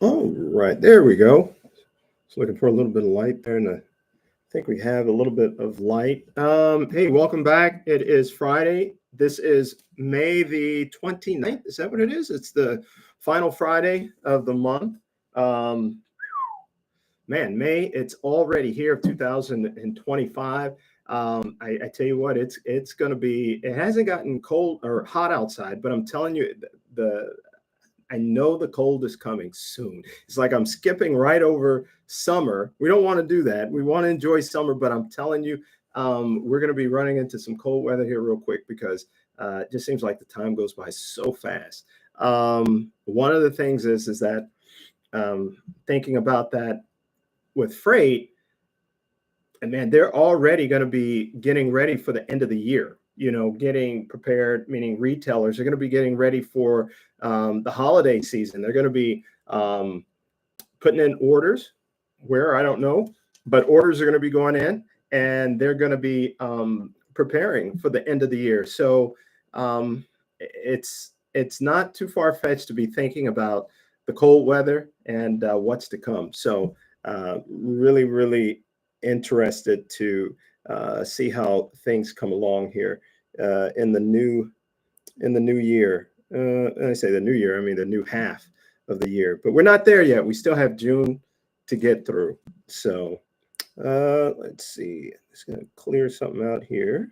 All right, there we go. Just looking for a little bit of light there, and I think we have a little bit of light. Hey, welcome back. It is Friday. This is May the 29th. Is that what it is? It's the final Friday of the month. Um, Man, May, it's already here of 2025. I tell you what, it's going to be. It hasn't gotten cold or hot outside, but I'm telling you, the I know the cold is coming soon. It's like I'm skipping right over summer. We don't want to do that. We want to enjoy summer, but I'm telling you, we're going to be running into some cold weather here real quick because it just seems like the time goes by so fast. One of the things is that thinking about that with freight, and man, they're already going to be getting ready for the end of the year. Getting prepared, meaning retailers are going to be getting ready for the holiday season. They're going to be putting in orders where I don't know, but orders are going to be going in, and they're going to be preparing for the end of the year. So it's not too far fetched to be thinking about the cold weather and what's to come. So really, really interested to see how things come along here in the new year. And I say the new year, I mean the new half of the year. But we're not there yet. We still have June to get through. So let's see. Just gonna clear something out here.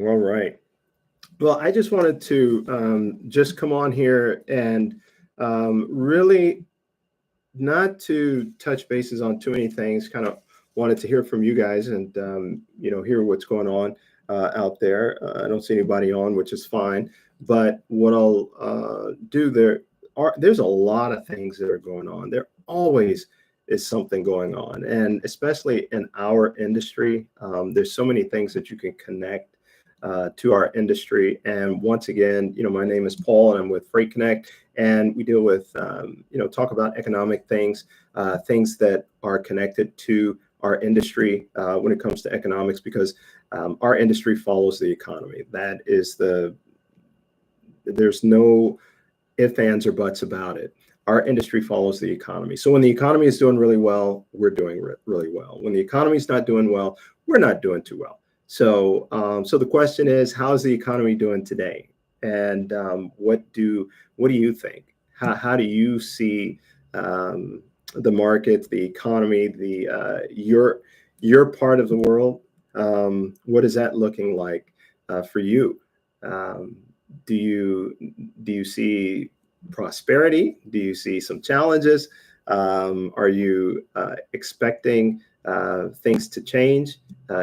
All right. Well, I just wanted to just come on here and really not to touch bases on too many things. Kind of wanted to hear from you guys and hear what's going on out there. I don't see anybody on, which is fine. But what I'll do there's a lot of things that are going on. There always is something going on, and especially in our industry, there's so many things that you can connect to our industry. And once again, my name is Paul, and I'm with Freight Connect, and we deal with, talk about economic things, things that are connected to our industry when it comes to economics, because our industry follows the economy. There's no ifs, ands, or buts about it. Our industry follows the economy. So when the economy is doing really well, we're doing really well. When the economy is not doing well, we're not doing too well. So, so the question is, how's the economy doing today? And what do you think? How do you see the market, the economy, your part of the world? What is that looking like for you? Um, do you see prosperity? Do you see some challenges? Are you expecting things to change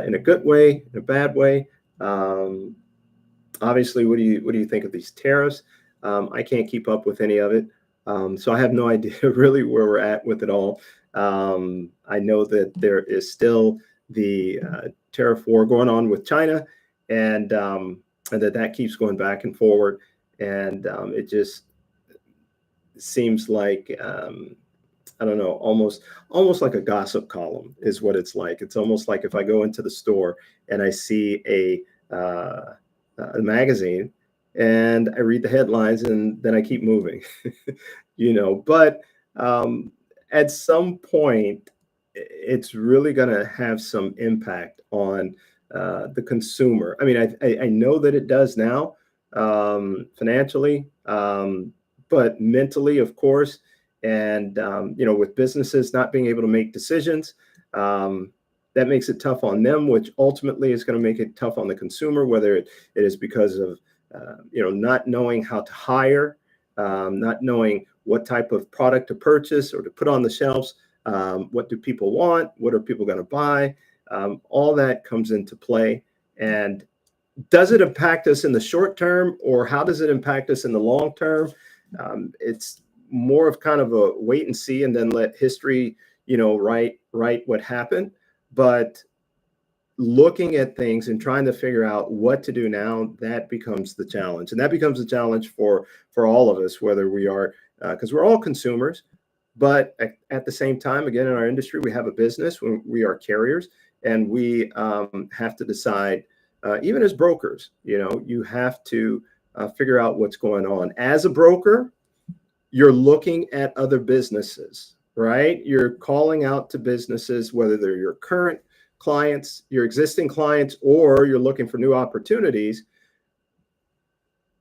in a good way, in a bad way? Um, Obviously, what do you think of these tariffs? I can't keep up with any of it, so I have no idea really where we're at with it all. I know that there is still the tariff war going on with China, and that keeps going back and forward, and it just seems like I don't know, almost like a gossip column is what it's like. It's almost like if I go into the store and I see a magazine and I read the headlines and then I keep moving, But um, at some point, it's really going to have some impact on the consumer. I mean, I know that it does now financially, but mentally, of course, and with businesses not being able to make decisions, that makes it tough on them, which ultimately is going to make it tough on the consumer, whether it is because of not knowing how to hire, not knowing what type of product to purchase or to put on the shelves. What do people want? What are people going to buy? All that comes into play. And does it impact us in the short term, or how does it impact us in the long term? It's more of kind of a wait and see, and then let history, write what happened. But looking at things and trying to figure out what to do now, that becomes the challenge, and that becomes a challenge for all of us, whether we are because we're all consumers, but at the same time, again, in our industry, we have a business. We are carriers, and we have to decide even as brokers, you have to figure out what's going on. As a broker, you're looking at other businesses, right? You're calling out to businesses, whether they're your current clients, your existing clients, or you're looking for new opportunities.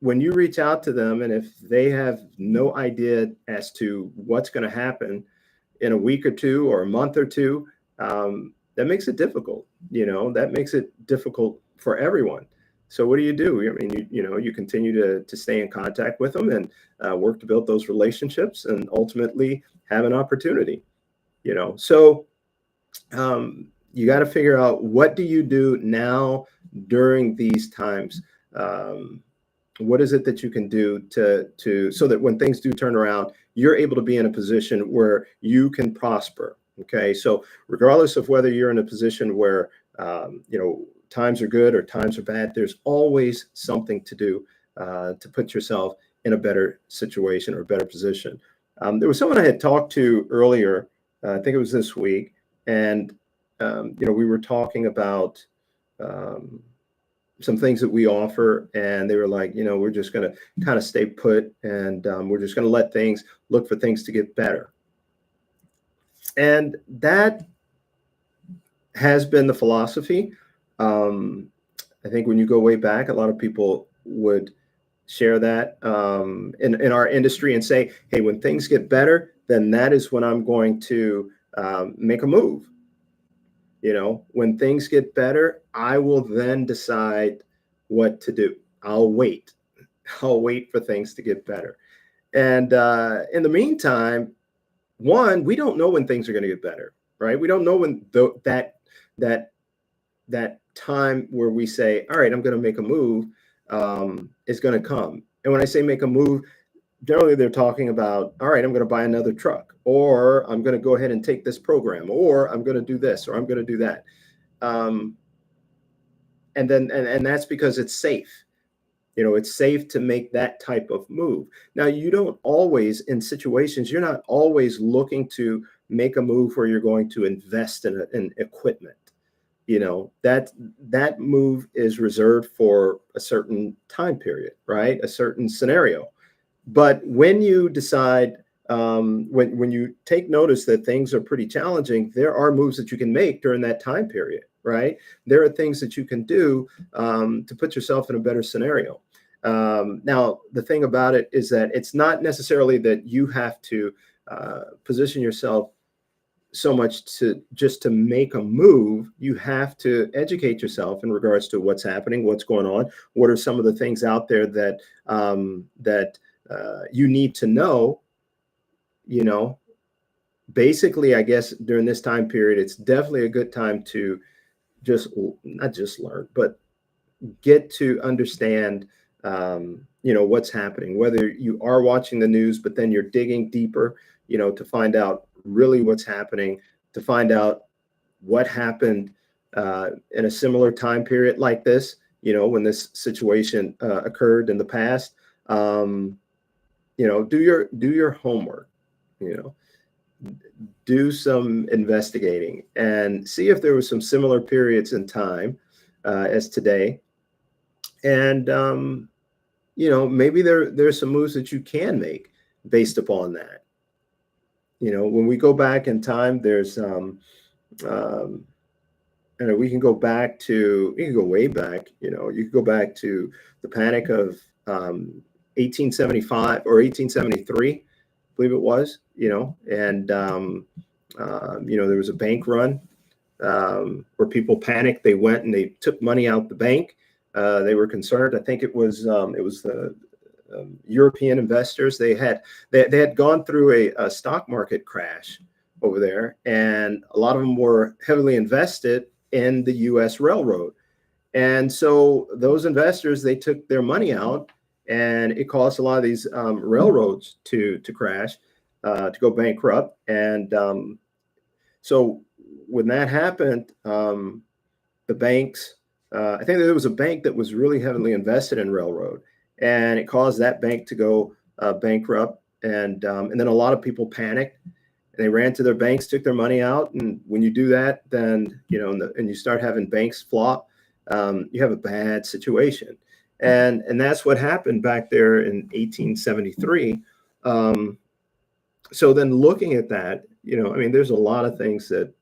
When you reach out to them, and if they have no idea as to what's going to happen in a week or two or a month or two, that makes it difficult. That makes it difficult for everyone. So what do? I mean, you continue to stay in contact with them and work to build those relationships and ultimately have an opportunity. So you got to figure out, what do you do now during these times? What is it that you can do to so that when things do turn around, you're able to be in a position where you can prosper? Okay, so regardless of whether you're in a position where times are good or times are bad, there's always something to do to put yourself in a better situation or a better position. There was someone I had talked to earlier, I think it was this week, and we were talking about some things that we offer, and they were like, we're just going to kind of stay put, and we're just going to look for things to get better. And that has been the philosophy. I think when you go way back, a lot of people would share that in our industry and say, hey, when things get better, then that is when I'm going to make a move. When things get better, I will then decide what to do. I'll wait for things to get better. And in the meantime, we don't know when things are going to get better, right? We don't know when that time where we say, all right, I'm going to make a move is going to come. And when I say make a move, generally they're talking about, all right, I'm going to buy another truck, or I'm going to go ahead and take this program, or I'm going to do this, or I'm going to do that. And that's because it's safe. It's safe to make that type of move. Now, you don't always, in situations, you're not always looking to make a move where you're going to invest in equipment. That move is reserved for a certain time period, right? A certain scenario. But when you decide, when you take notice that things are pretty challenging, there are moves that you can make during that time period, right? There are things that you can do to put yourself in a better scenario. Now, the thing about it is that it's not necessarily that you have to position yourself so much to make a move. You have to educate yourself in regards to what's happening, what's going on, what are some of the things out there that you need to know. Basically, I guess during this time period, it's definitely a good time to not just learn, but get to understand what's happening, whether you are watching the news, but then you're digging deeper, to find out really what's happening, to find out what happened in a similar time period like this, when this situation occurred in the past. Do your homework, do some investigating and see if there was some similar periods in time as today. And, maybe there's some moves that you can make based upon that. When we go back in time, there's, we can go way back, you can go back to the panic of 1875 or 1873, I believe it was, and, there was a bank run where people panicked. They went and they took money out the bank. They were concerned. I think it was the European investors. They had gone through a stock market crash over there, and a lot of them were heavily invested in the U.S. railroad. And so those investors, they took their money out, and it caused a lot of these railroads to crash, to go bankrupt. And so when that happened, the banks, I think there was a bank that was really heavily invested in railroad, and it caused that bank to go bankrupt. And then a lot of people panicked, and they ran to their banks, took their money out. And when you do that, then and you start having banks flop. you have a bad situation. And that's what happened back there in 1873. So then looking at that, I mean, there's a lot of things that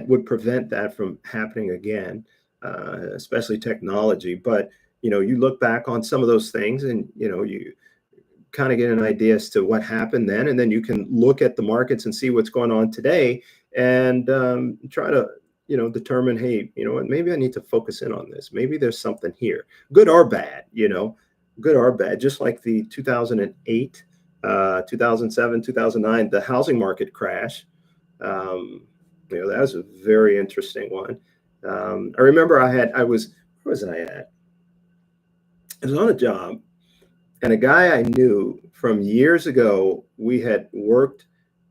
would prevent that from happening again, especially technology. But you look back on some of those things, and you kind of get an idea as to what happened then, and then you can look at the markets and see what's going on today, and try to determine, hey, you know what, maybe I need to focus in on this. Maybe there's something here, good or bad. Good or bad. Just like the 2008, 2007, 2009, the housing market crash. That was a very interesting one. I remember I was, where was I at? I was on a job, and a guy I knew from years ago, we had worked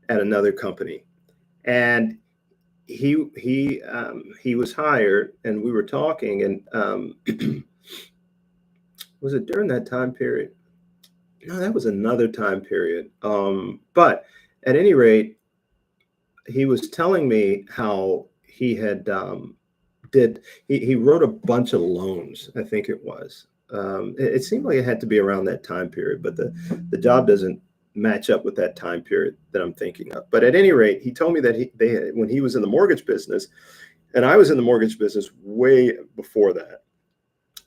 at another company, and he was hired, and we were talking, and was it during that time period? No, that was another time period. But at any rate, he was telling me how he had he wrote a bunch of loans, I think it was. It seemed like it had to be around that time period, but the job doesn't match up with that time period that I'm thinking of. But at any rate, he told me that when he was in the mortgage business, and I was in the mortgage business way before that,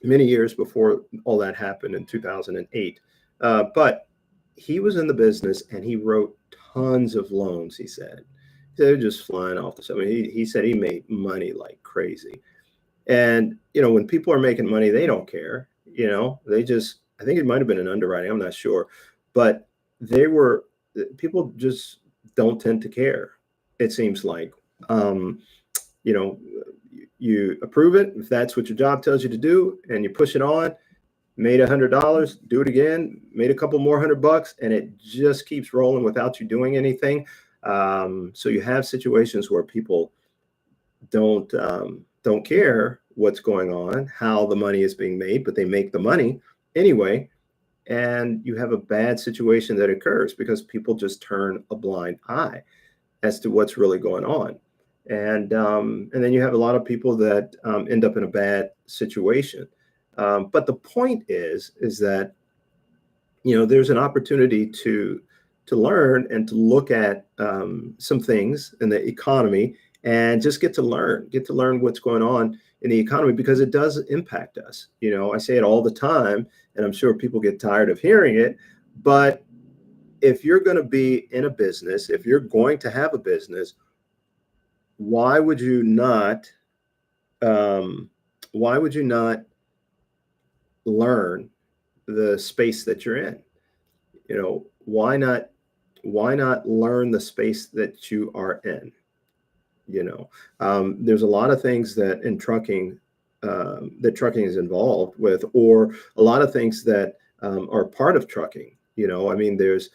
many years before all that happened in 2008. But he was in the business, and he wrote tons of loans. He said they're just flying off the side. I mean, he said he made money like crazy. And when people are making money, they don't care. They just, I think it might have been an underwriting, I'm not sure, but they were people just don't tend to care. It seems like, you know, you approve it if that's what your job tells you to do, and you push it on. Made $100, do it again. Made a couple more $100, and it just keeps rolling without you doing anything. So you have situations where people don't care what's going on, how the money is being made, but they make the money anyway. And you have a bad situation that occurs because people just turn a blind eye as to what's really going on. And then you have a lot of people that end up in a bad situation. But the point is that there's an opportunity to learn and to look at some things in the economy, and just get to learn what's going on in the economy, because it does impact us. I say it all the time, and I'm sure people get tired of hearing it, but if you're going to be in a business, if you're going to have a business, why would you not um, why would you not learn the space that you're in? Why not learn the space that you are in? There's a lot of things that in trucking that trucking is involved with, or a lot of things that are part of trucking. I mean, there's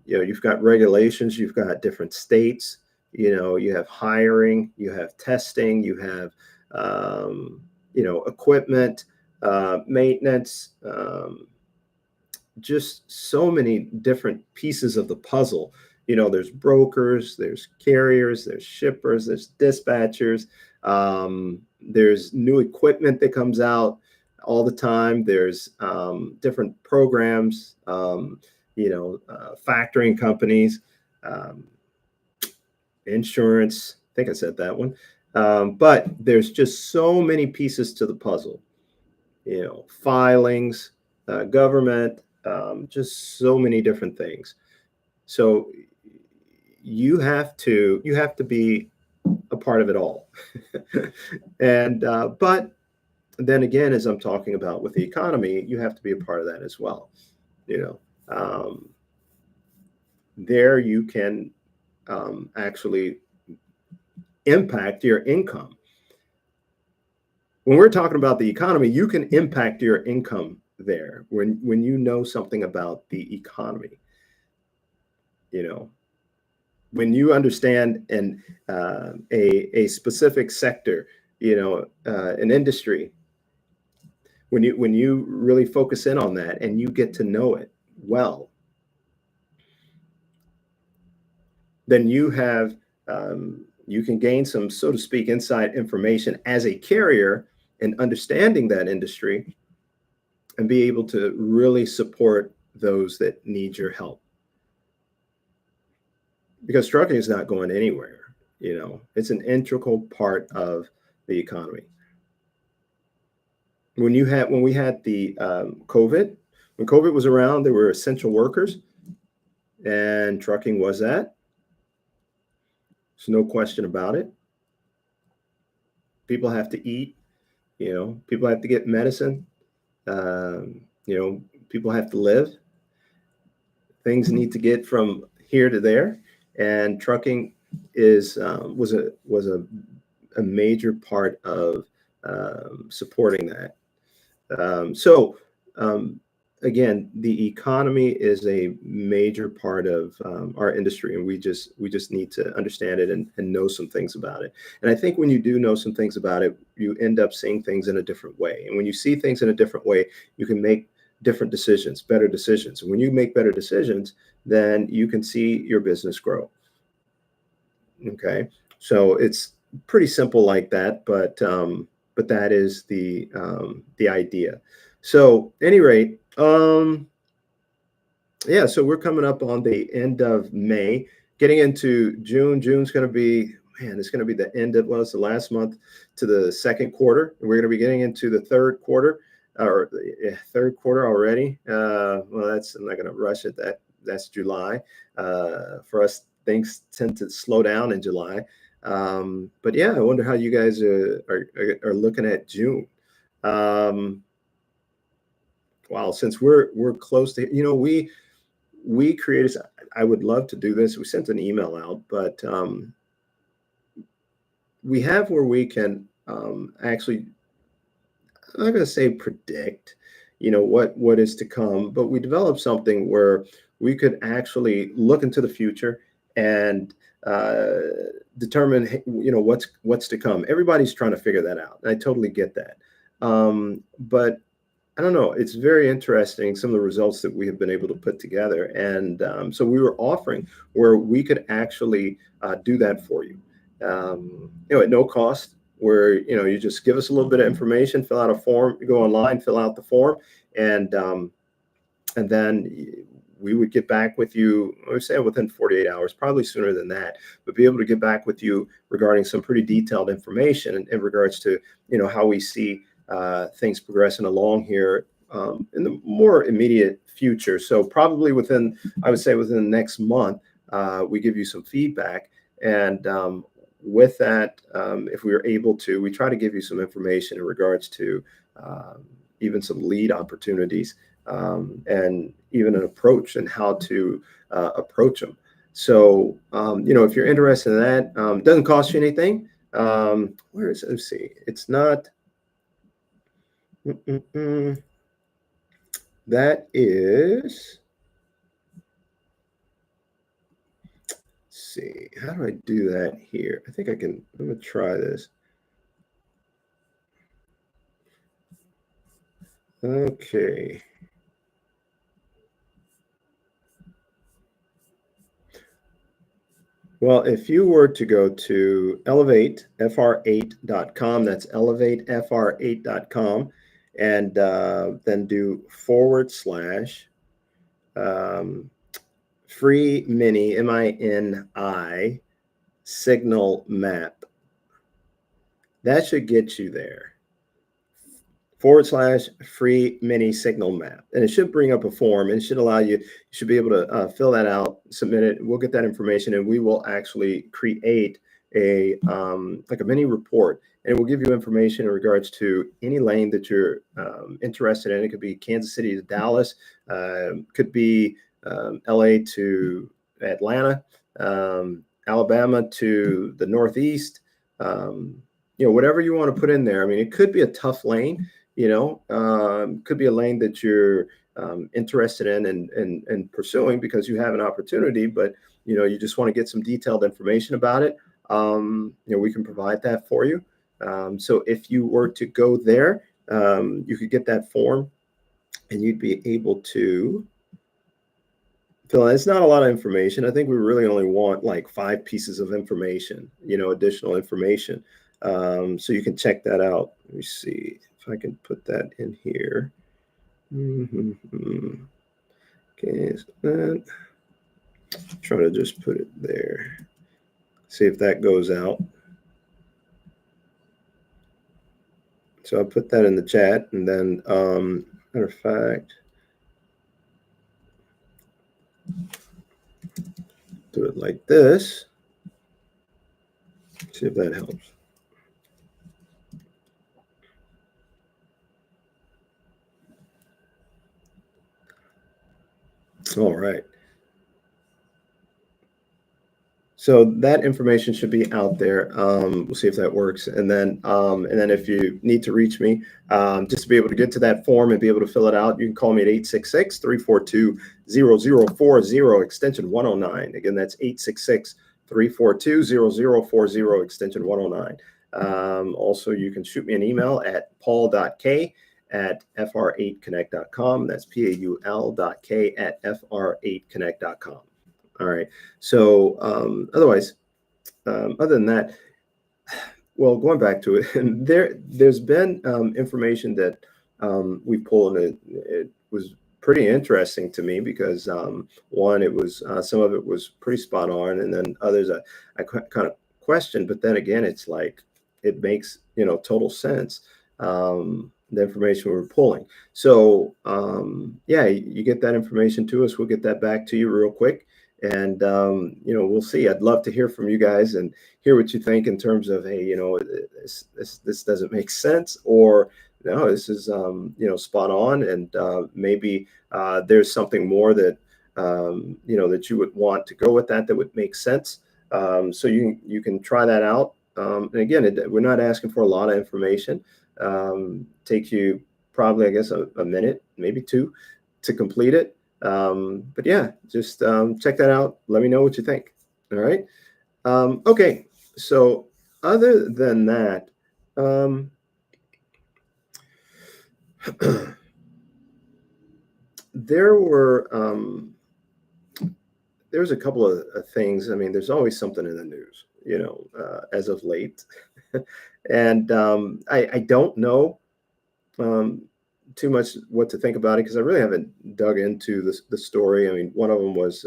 you've got regulations, you've got different states, you have hiring, you have testing, you have equipment, maintenance, just so many different pieces of the puzzle. There's brokers, there's carriers, there's shippers, there's dispatchers, there's new equipment that comes out all the time. There's different programs, factoring companies, um, insurance. I think I said that one. But there's just so many pieces to the puzzle. Filings, government, just so many different things. So you have to be a part of it all. And but then again, as I'm talking about with the economy, you have to be a part of that as well. You know, there you can actually impact your income. When we're talking about the economy, you can impact your income there when you know something about the economy. You know, when you understand a specific sector, an industry, when you really focus in on that and you get to know it well, then you can gain some, so to speak, inside information as a carrier, and understanding that industry and be able to really support those that need your help. Because trucking is not going anywhere. It's an integral part of the economy. When we had the COVID, when COVID was around, there were essential workers, and trucking was that. There's no question about it. People have to eat. People have to get medicine. People have to live. Things need to get from here to there, and trucking was a major part of supporting that. So again, the economy is a major part of our industry, and we just need to understand it and know some things about it. And I think when you do know some things about it, you end up seeing things in a different way. And when you see things in a different way, you can make different decisions, better decisions. And when you make better decisions, then you can see your business grow. Okay, so it's pretty simple like that, but that is the idea. So, any rate, yeah. So we're coming up on the end of May, getting into June. June's going to be, man, it's going to be the end of, well, it's the last month to the second quarter. We're going to be getting into the third quarter, or third quarter already. Well, I'm not going to rush it. That's July. For us, things tend to slow down in July. But yeah, I wonder how you guys are looking at June. Wow, since we're close to, we created, I would love to do this. We sent an email out, but we have where we can actually, I'm not going to say predict, what is to come, but we developed something where we could actually look into the future and determine, what's to come. Everybody's trying to figure that out. I totally get that. But I don't know. It's very interesting, some of the results that we have been able to put together. And so we were offering where we could actually do that for you, at no cost, where, you just give us a little bit of information, fill out a form, you go online, fill out the form, and then we would get back with you, I would say within 48 hours, probably sooner than that, but be able to get back with you regarding some pretty detailed information in regards to, how we see things progressing along here in the more immediate future. So probably I would say within the next month, we give you some feedback. And with that, if we are able to, we try to give you some information in regards to even some lead opportunities, and even an approach and how to approach them. So, if you're interested in that, it doesn't cost you anything. Where is it? Let's see. It's not. That is. Let's see. How do I do that here? I think I can. I'm going to try this. Okay. Well, if you were to go to elevatefr8.com, that's elevatefr8.com, and then do / free mini, MINI, signal map. That should get you there. / free mini signal map. And it should bring up a form, and it should allow you should be able to fill that out, submit it. We'll get that information, and we will actually create a like a mini report, and it will give you information in regards to any lane that you're interested in. It could be Kansas City to Dallas, could be LA to Atlanta, Alabama to the Northeast, whatever you want to put in there. I mean, it could be a tough lane. Could be a lane that you're interested in and pursuing because you have an opportunity, but you just want to get some detailed information about it. We can provide that for you. So if you were to go there, you could get that form, and you'd be able to fill in. It's not a lot of information. I think we really only want like 5 pieces of information, additional information. So you can check that out. Let me see if I can put that in here. Okay, so that, try to just put it there. See if that goes out. So I'll put that in the chat, and then matter of fact, do it like this. See if that helps. All right. So that information should be out there. We'll see if that works. And then if you need to reach me, just to be able to get to that form and be able to fill it out, you can call me at 866-342-0040, extension 109. Again, that's 866-342-0040, extension 109. Also, you can shoot me an email at paul.k@fr8connect.com. That's paul.k@fr8connect.com. All right. So otherwise, other than that, well, going back to it, and there's been information that we pulled, and it was pretty interesting to me because one, it was some of it was pretty spot on, and then others I kind of questioned. But then again, it's like it makes total sense. The information we're pulling. So yeah, you get that information to us. We'll get that back to you real quick. And we'll see. I'd love to hear from you guys and hear what you think in terms of, hey, this doesn't make sense, or no, this is spot on, and maybe there's something more that that you would want to go with that would make sense. So you can try that out. And again, we're not asking for a lot of information. Takes you probably, I guess, a minute, maybe two, to complete it. But yeah, just check that out. Let me know what you think. All right. Okay. So other than that, there was a couple of things. I mean, there's always something in the news, as of late. And I don't know too much what to think about it, because I really haven't dug into the story. I mean, one of them was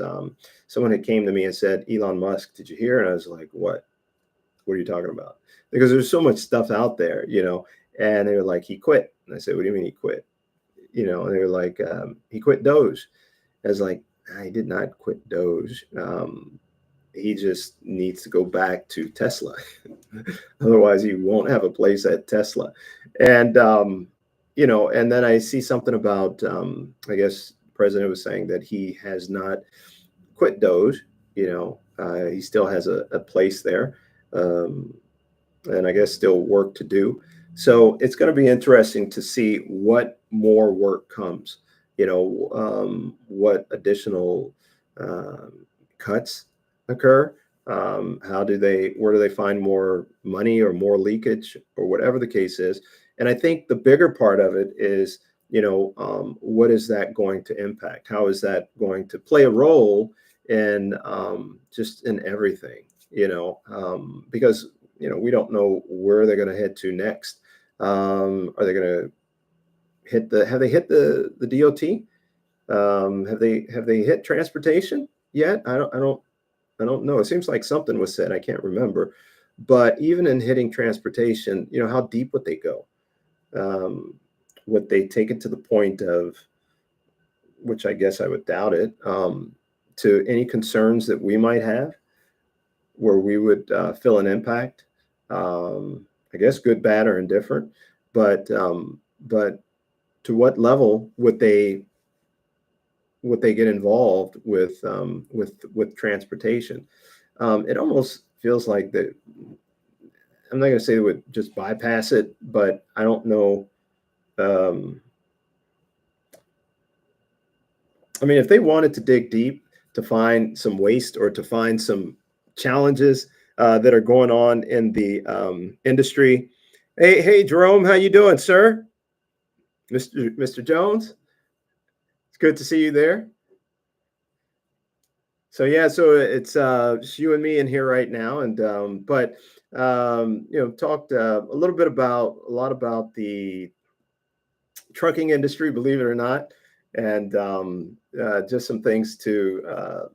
someone had came to me and said, Elon Musk, did you hear? And I was like, what are you talking about? Because there's so much stuff out there, and they were like, he quit. And I said, what do you mean he quit? And they were like, he quit Doge. I was like, I did not quit Doge. He just needs to go back to Tesla. Otherwise he won't have a place at Tesla. And and then I see something about, I guess the president was saying that he has not quit Doge. He still has a place there, and I guess still work to do. So it's going to be interesting to see what more work comes. What additional cuts occur. Where do they find more money or more leakage or whatever the case is? And I think the bigger part of it is, what is that going to impact? How is that going to play a role in just in everything? Because we don't know where they're going to head to next. Are they going to hit have they hit the DOT? Have they hit transportation yet? I don't know. It seems like something was said. I can't remember. But even in hitting transportation, how deep would they go? Would they take it to the point of, which I guess I would doubt it, to any concerns that we might have, where we would feel an impact? I guess good, bad, or indifferent. But to what level would they get involved with transportation? It almost feels like that. I'm not going to say they would just bypass it, but I don't know. I mean, if they wanted to dig deep to find some waste or to find some challenges that are going on in the industry. Hey, Jerome, how you doing, sir? Mr. Jones? It's good to see you there. So it's you and me in here right now, and but talked a little bit about a lot about the trucking industry, believe it or not, and just some things to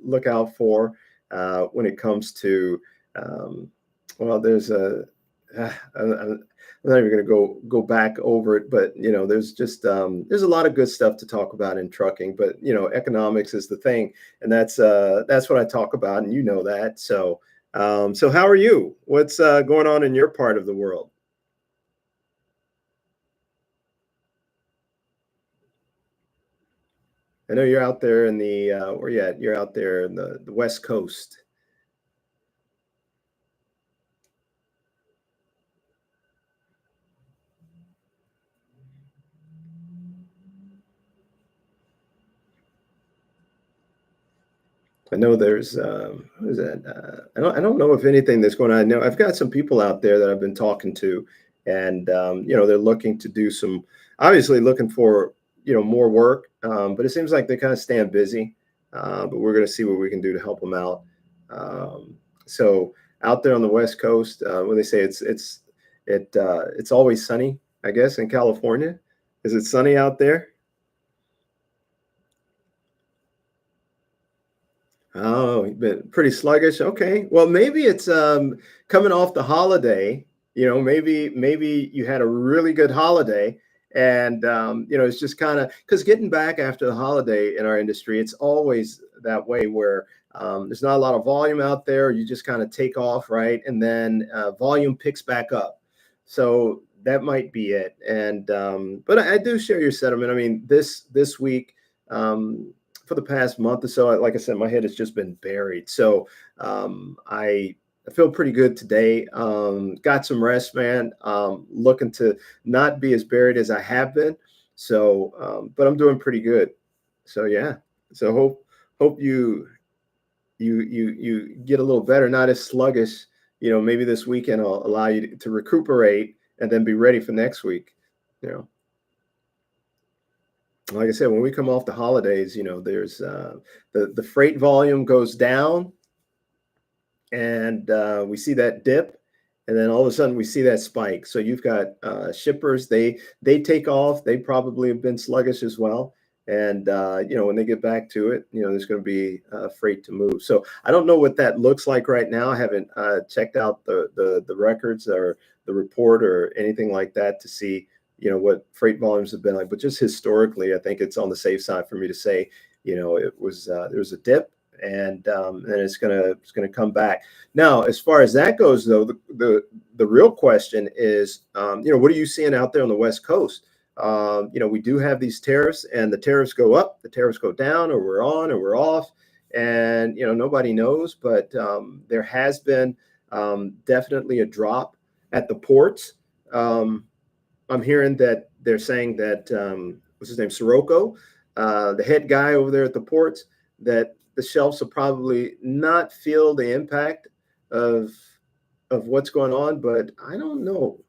look out for when it comes to. Um, well, there's a. I'm not even going to go back over it, but there's just there's a lot of good stuff to talk about in trucking. But economics is the thing, and that's what I talk about, and you know that. So how are you? What's going on in your part of the world? I know you're out there in the where you at? You're out there in the West Coast. I know there's what is that? I don't know if anything that's going on. I know I've got some people out there that I've been talking to, and they're looking to do some obviously looking for more work, but it seems like they kind of staying busy. But we're going to see what we can do to help them out. So out there on the West Coast, when they say it's always sunny, I guess in California. Is it sunny out there? Oh, been pretty sluggish. Okay. Well, maybe it's coming off the holiday. Maybe you had a really good holiday, and it's just kind of because getting back after the holiday in our industry, it's always that way where there's not a lot of volume out there. You just kind of take off, right, and then volume picks back up. So that might be it. And but I do share your sentiment. I mean, this week. For the past month or so, like I said, my head has just been buried. So I feel pretty good today. Got some rest, man. Looking to not be as buried as I have been. So, but I'm doing pretty good. So yeah. So hope you get a little better, not as sluggish. Maybe this weekend will allow you to recuperate and then be ready for next week. You know. Like I said, when we come off the holidays, there's the freight volume goes down, and we see that dip, and then all of a sudden we see that spike. So you've got shippers; they take off. They probably have been sluggish as well, and when they get back to it, there's going to be freight to move. So I don't know what that looks like right now. I haven't checked out the records or the report or anything like that to see what freight volumes have been like. But just historically, I think it's on the safe side for me to say it was there was a dip, and it's gonna come back. Now, as far as that goes, though, the real question is, what are you seeing out there on the West Coast? We do have these tariffs, and the tariffs go up, the tariffs go down, or we're on, or we're off, and nobody knows. But there has been definitely a drop at the ports. I'm hearing that they're saying that what's his name, Sirocco, the head guy over there at the ports, that the shelves will probably not feel the impact of what's going on. But I don't know.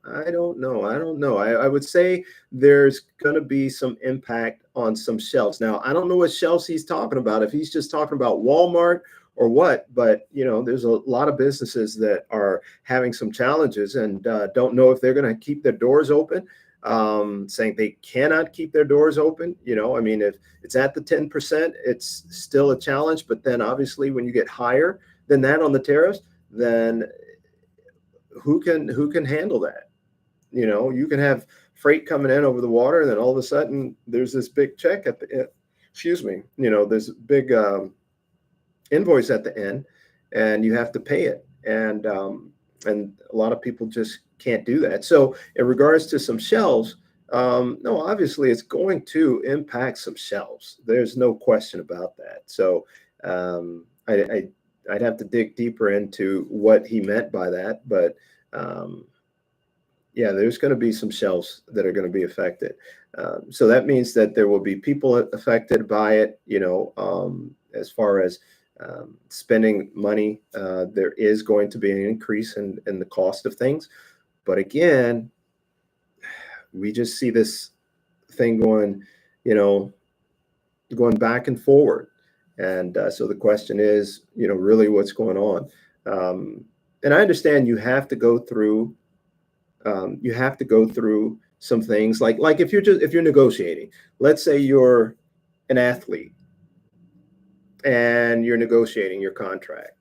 I would say there's going to be some impact on some shelves. Now, I don't know what shelves he's talking about. If he's just talking about Walmart or what, but there's a lot of businesses that are having some challenges and don't know if they're going to keep their doors open. Saying they cannot keep their doors open. I mean, if it's at the 10%, it's still a challenge. But then obviously when you get higher than that on the tariffs, then who can handle that? You can have freight coming in over the water, and then all of a sudden there's this big check at the end. Excuse me. There's big invoice at the end, and you have to pay it. And a lot of people just can't do that. So in regards to some shelves, no, obviously it's going to impact some shelves. There's no question about that. So I'd have to dig deeper into what he meant by that, but um, yeah, there's going to be some shelves that are going to be affected. So that means that there will be people affected by it. As far as spending money, there is going to be an increase in the cost of things. But again, we just see this thing going, you know, going back and forward. And so the question is, really what's going on? And I understand you have to go through some things like if you're negotiating, let's say you're an athlete and you're negotiating your contract,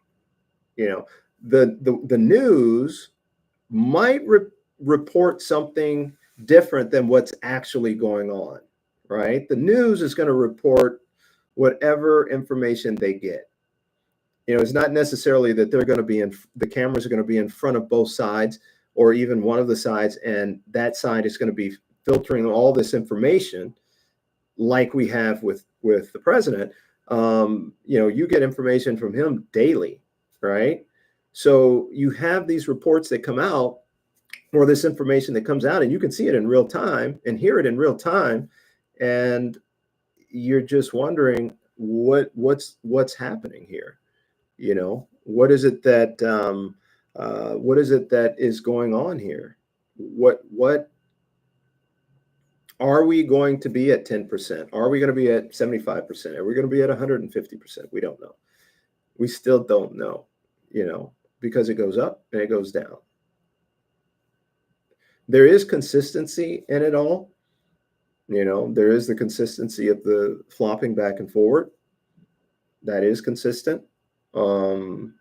you know, the news might report something different than what's actually going on, right? The news is going to report whatever information they get. It's not necessarily that they're going to be the cameras are going to be in front of both sides or even one of the sides, and that side is going to be filtering all this information like we have with the president. You get information from him daily, right? So you have these reports that come out, or this information that comes out, and you can see it in real time and hear it in real time, and you're just wondering what's happening here. What is it that is going on here? What are we going to be at 10%? Are we going to be at 75%? Are we going to be at 150%? We don't know. We still don't know, because it goes up and it goes down. There is consistency in it all. There is the consistency of the flopping back and forward. That is consistent. And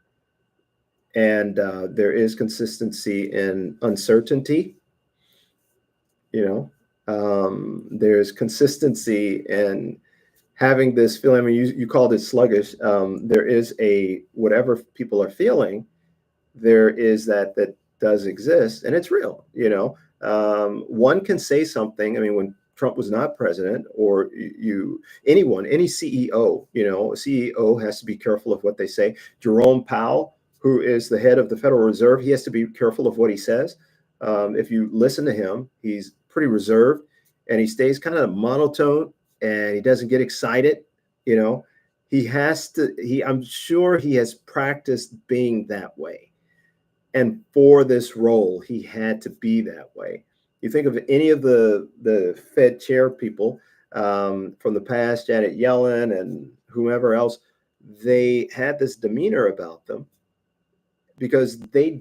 there is consistency in uncertainty. There's consistency in having this feeling. I mean, you called it sluggish. There is whatever people are feeling, there is that does exist, and it's real. One can say something. I mean, when Trump was not president, or any CEO, a CEO has to be careful of what they say. Jerome Powell, who is the head of the Federal Reserve, he has to be careful of what he says. If you listen to him, he's pretty reserved, and he stays kind of monotone, and he doesn't get excited. He has to. I'm sure he has practiced being that way, and for this role, he had to be that way. You think of any of the Fed chair people from the past, Janet Yellen and whomever else, they had this demeanor about them because they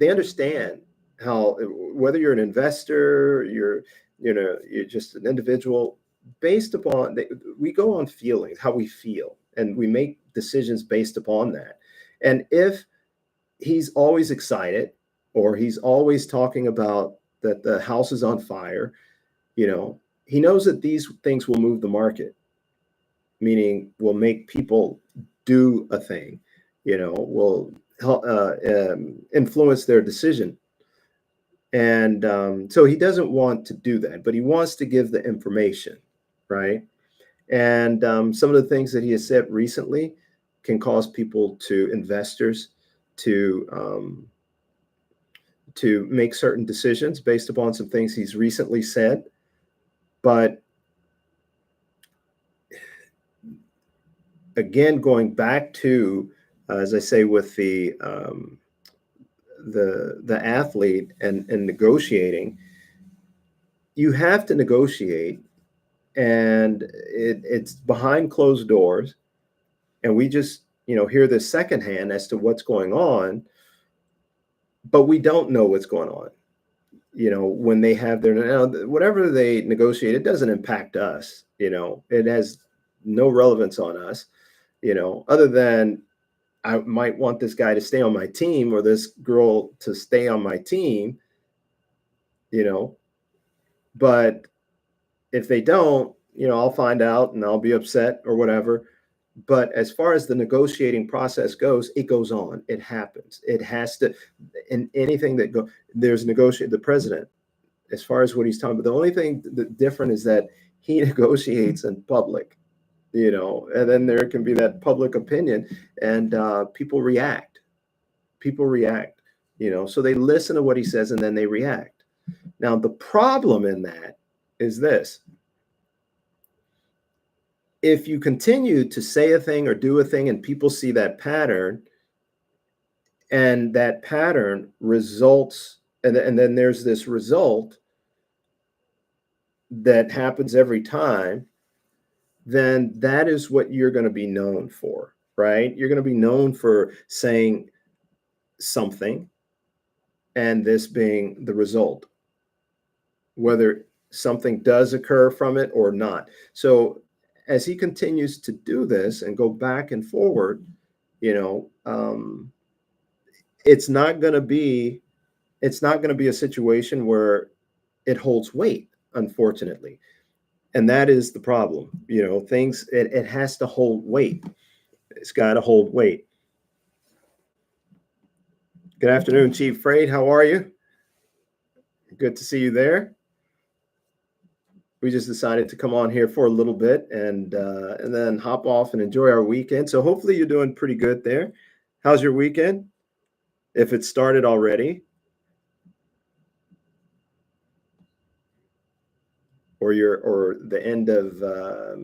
understand how, whether you're an investor, you're just an individual, based upon, we go on feelings, how we feel, and we make decisions based upon that. And if he's always excited, or he's always talking about that the house is on fire, he knows that these things will move the market, meaning will make people do a thing, will help influence their decision. And so he doesn't want to do that, but he wants to give the information, right? And some of the things that he has said recently can cause investors to make certain decisions based upon some things he's recently said. But again, going back to, as I say, with the athlete and negotiating, you have to negotiate, and it's behind closed doors, and we just hear this secondhand as to what's going on, but we don't know what's going on. When they have whatever they negotiate, it doesn't impact us. It has no relevance on us, other than I might want this guy to stay on my team, or this girl to stay on my team, but if they don't, I'll find out and I'll be upset or whatever. But as far as the negotiating process goes, it goes on. It happens. It has to. In anything that there's the president, as far as what he's talking about, the only thing different is that he negotiates in public, and then there can be that public opinion, and people react. So they listen to what he says and then they react. Now, the problem in that is this: if you continue to say a thing or do a thing and people see that pattern, and that pattern results, and then there's this result that happens every time, then that is what you're going to be known for, right? You're going to be known for saying something and this being the result, whether something does occur from it or not. So as he continues to do this and go back and forward, you know, it's not going to be it's not going to be a situation where it holds weight, unfortunately. And that is the problem. You know, things it has to hold weight. It's got to hold weight. Good afternoon, Chief Freight. How are you? Good to see you there. We just decided to come on here for a little bit and then hop off and enjoy our weekend. So hopefully you're doing pretty good there. How's your weekend? If it started already, or the end of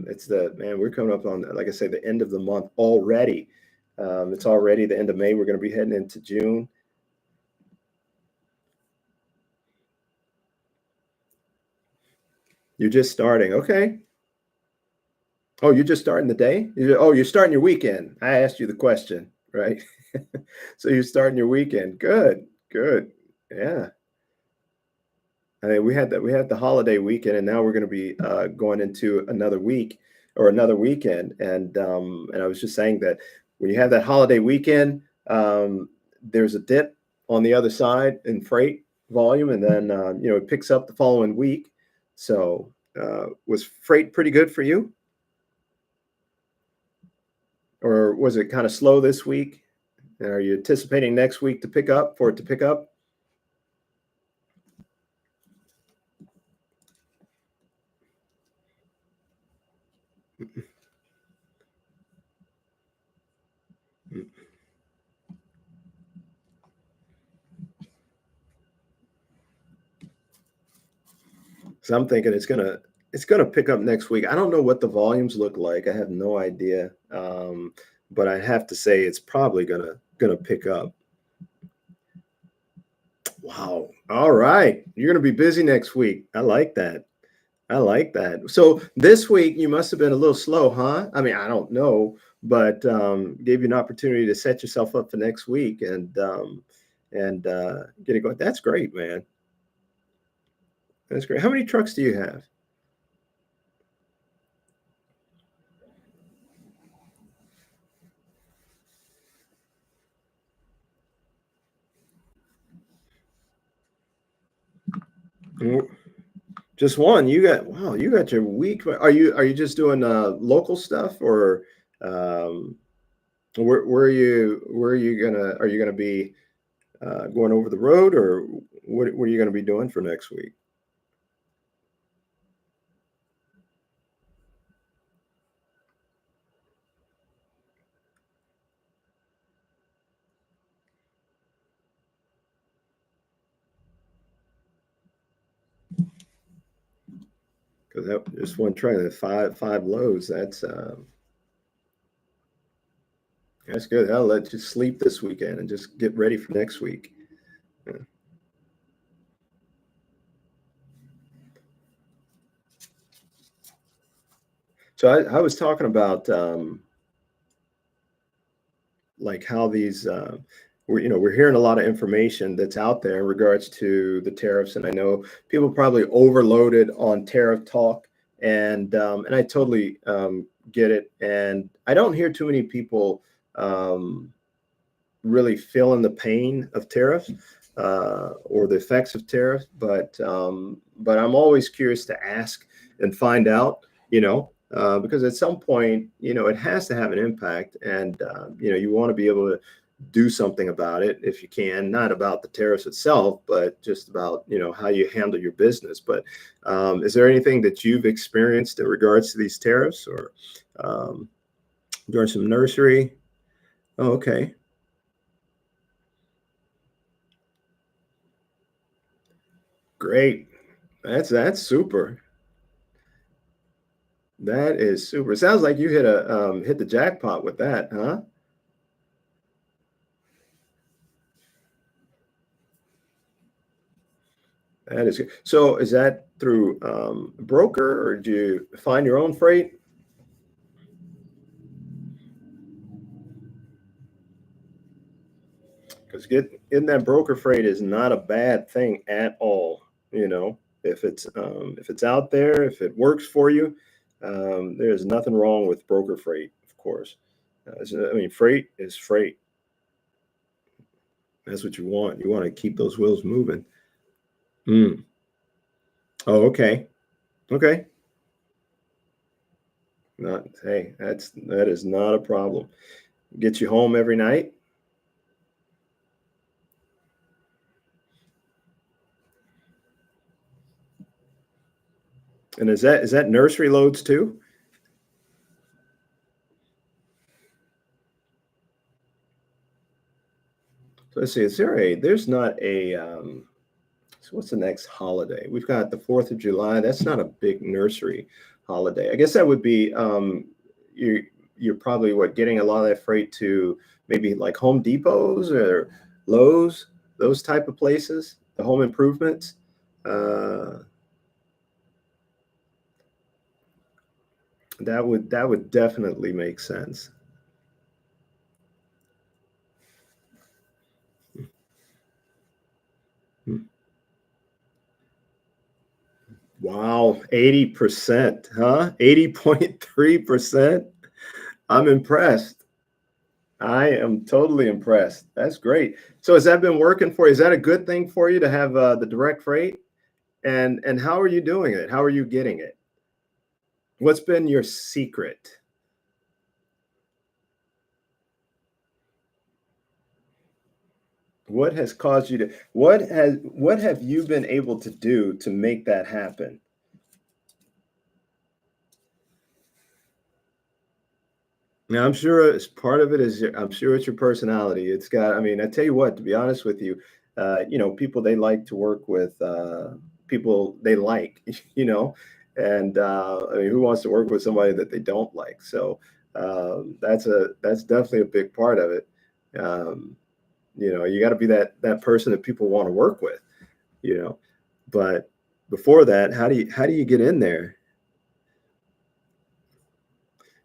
it's the man. We're coming up on, like I say, the end of the month already. It's already the end of May. We're going to be heading into June. You're just starting, okay? Oh, you're just starting the day? Oh, you're starting your weekend. I asked you the question, right? So you're starting your weekend. Good, good. Yeah. I mean, we had the holiday weekend, and now we're going to be going into another week or another weekend. And I was just saying that when you have that holiday weekend, there's a dip on the other side in freight volume, and then it picks up the following week. So was freight pretty good for you, or was it kind of slow this week? And are you anticipating next week to pick up for it to pick up? So I'm thinking it's gonna pick up next week. I don't know what the volumes look like. I have no idea, but I have to say it's probably gonna pick up. Wow. All right, you're gonna be busy next week. I like that. I like that. So this week you must have been a little slow, huh? I mean, I don't know, but gave you an opportunity to set yourself up for next week and get it going. That's great, man. That's great. How many trucks do you have? Just one. You got wow. You got your week. Are you just doing local stuff or um, are you gonna be going over the road or what are you gonna be doing for next week? Because that just one train, five loads. That's good. I'll let you sleep this weekend and just get ready for next week. Yeah. So I was talking about like how these we're hearing a lot of information that's out there in regards to the tariffs, and I know people probably overloaded on tariff talk, and I totally get it, and I don't hear too many people um, really feeling the pain of tariffs or the effects of tariffs, but I'm always curious to ask and find out, because at some point, it has to have an impact, and you want to be able to do something about it if you can, not about the tariffs itself, but just about how you handle your business. But is there anything that you've experienced in regards to these tariffs or um, during some nursery? Oh, okay. Great. That's super. That is super. It sounds like you hit the jackpot with that, huh? That is good. So is that through a broker or do you find your own freight? because getting that broker freight is not a bad thing at all. You know, if it's out there, if it works for you, there's nothing wrong with broker freight, of course. I mean, freight is freight. That's what you want. You want to keep those wheels moving. Mm. Oh, okay. Okay. Not hey, that is not a problem. Get you home every night. And is that nursery loads too? So let's see. There's not a so what's the next holiday? We've got the 4th of July. That's not a big nursery holiday. I guess that would be you you're probably what getting a lot of that freight to maybe like Home Depots or Lowe's, those type of places, the home improvements. Uh, that would definitely make sense. Wow, 80%, huh? 80.3%. I'm impressed. I am totally impressed. That's great. So has that been working for you? Is that a good thing for you to have the direct freight? And how are you doing it? How are you getting it? What's been your secret? What has caused you to what have you been able to do to make that happen? Now, I'm sure it's part of it is I'm sure it's your personality. It's got, I mean, I tell you what, to be honest with you, people they like to work with people they like, you know, and I mean, who wants to work with somebody that they don't like? So that's definitely a big part of it. Um, you got to be that person that people want to work with, you know. But before that, how do you get in there?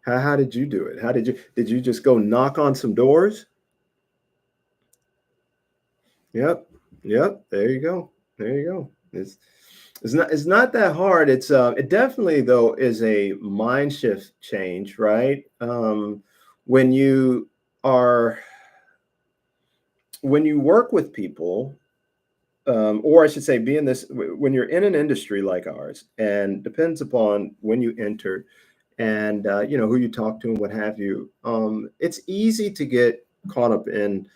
How did you do it? Did you just go knock on some doors? Yep. Yep. There you go. There you go. It's not that hard. It definitely though is a mind shift change, right? When you are when you work with people, or I should say, when you're in an industry like ours, and depends upon when you entered, and who you talk to and what have you. It's easy to get caught up in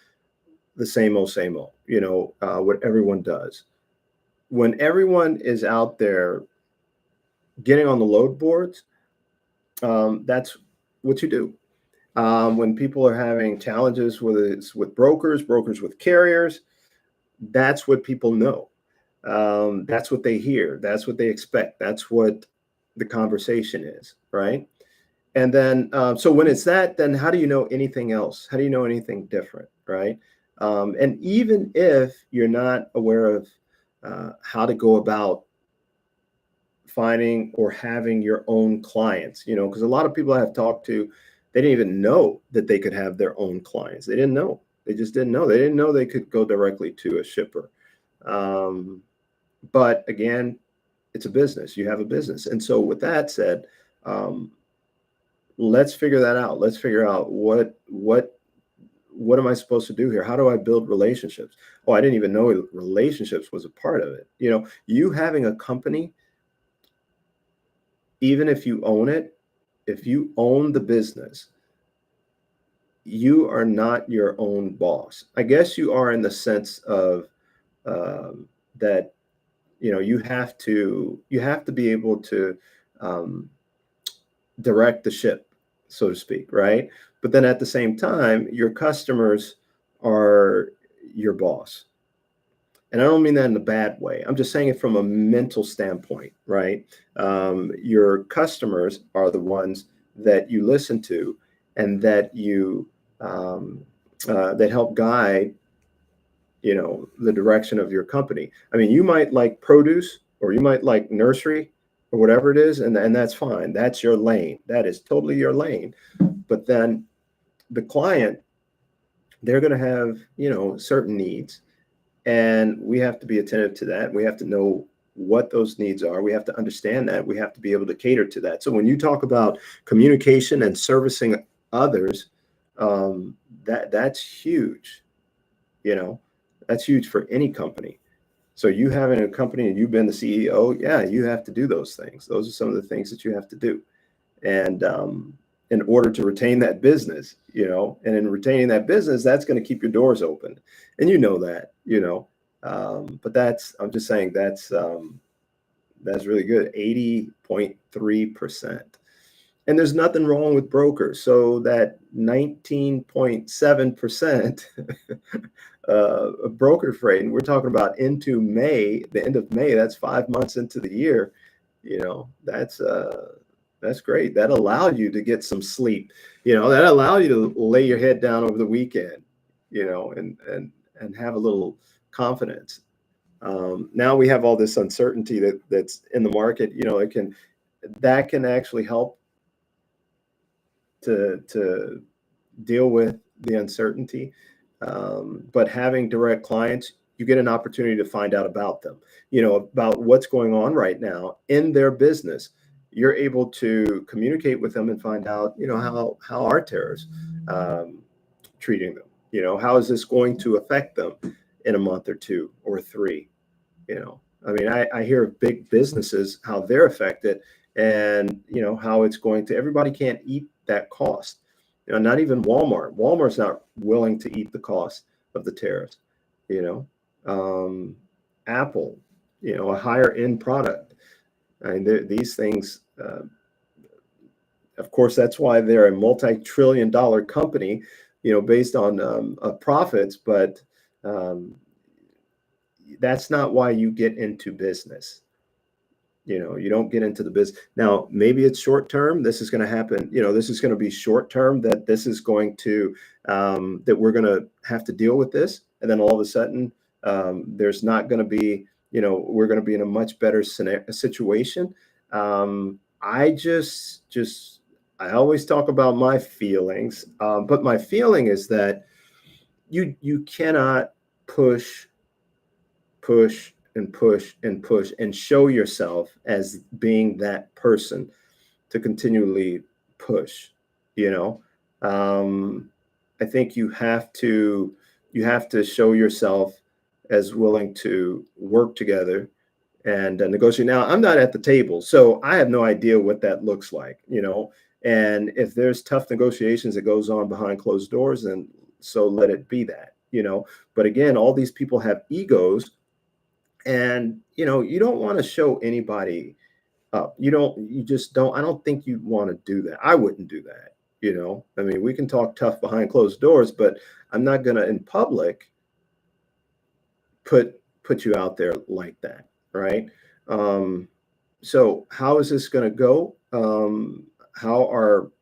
the same old, what everyone does. When everyone is out there getting on the load boards, that's what you do. When people are having challenges, whether it's with brokers with carriers, that's what people know. That's what they hear. That's what they expect. That's what the conversation is, right? And then, so when it's that, then how do you know anything else? How do you know anything different, right? And even if you're not aware of how to go about finding or having your own clients, because a lot of people I have talked to, they didn't even know that they could have their own clients. They didn't know. They just didn't know. They didn't know they could go directly to a shipper. Um, but again, it's a business. You have a business. And so with that said, um, let's figure that out. Let's figure out what am I supposed to do here? How do I build relationships? Oh, I didn't even know relationships was a part of it. You having a company, even if you own it, if you own the business, you are not your own boss. I guess you are in the sense of that you have to be able to um, direct the ship, so to speak, right? But then at the same time, your customers are your boss. And I don't mean that in a bad way. I'm just saying it from a mental standpoint, right? Your customers are the ones that you listen to and um, that help guide, the direction of your company. I mean, you might like produce or you might like nursery or whatever it is, and that's fine. That's your lane. That is totally your lane. But then the client they're going to have, certain needs, and we have to be attentive to that. We have to know what those needs are. We have to understand that. We have to be able to cater to that. So when you talk about communication and servicing others, that's huge. You know, that's huge for any company. So you having a company and you've been the CEO, yeah, you have to do those things. Those are some of the things that you have to do. And in order to retain that business, and in retaining that business, that's going to keep your doors open. And that. But I'm just saying that's really good. 80.3%. And there's nothing wrong with brokers. So that 19.7% broker freight, and we're talking about into May, the end of May, that's 5 months into the year, that's great. That allowed you to get some sleep, that allowed you to lay your head down over the weekend, and have a little confidence. Now we have all this uncertainty that's in the market, that can actually help to deal with the uncertainty. But having direct clients, you get an opportunity to find out about them, about what's going on right now in their business. You're able to communicate with them and find out, how are tariffs treating them? How is this going to affect them in a month or two or three? I mean, I hear of big businesses, how they're affected, and how it's going to, everybody can't eat that cost. Not even Walmart. Walmart's not willing to eat the cost of the tariffs. You know, Apple, a higher end product. I mean, these things. Of course, that's why they're a multi-trillion-dollar company. Based on profits, but that's not why you get into business. You don't get into the business. Now, maybe it's short term. This is going to happen. This is going to be short term, that this is going to, that we're going to have to deal with this. And then all of a sudden, there's not going to be, we're going to be in a much better situation. I always talk about my feelings, but my feeling is that you cannot push and push and push and show yourself as being that person to continually push. you know I think you have to show yourself as willing to work together and negotiate. Now, I'm not at the table, so I have no idea what that looks like. And if there's tough negotiations that goes on behind closed doors, then so let it be that. But again, all these people have egos, and you don't want to show anybody up. You just don't. I don't think you want to do that. I wouldn't do that. I mean, we can talk tough behind closed doors, but I'm not going to in public put you out there like that, right? So how is this going to go? How are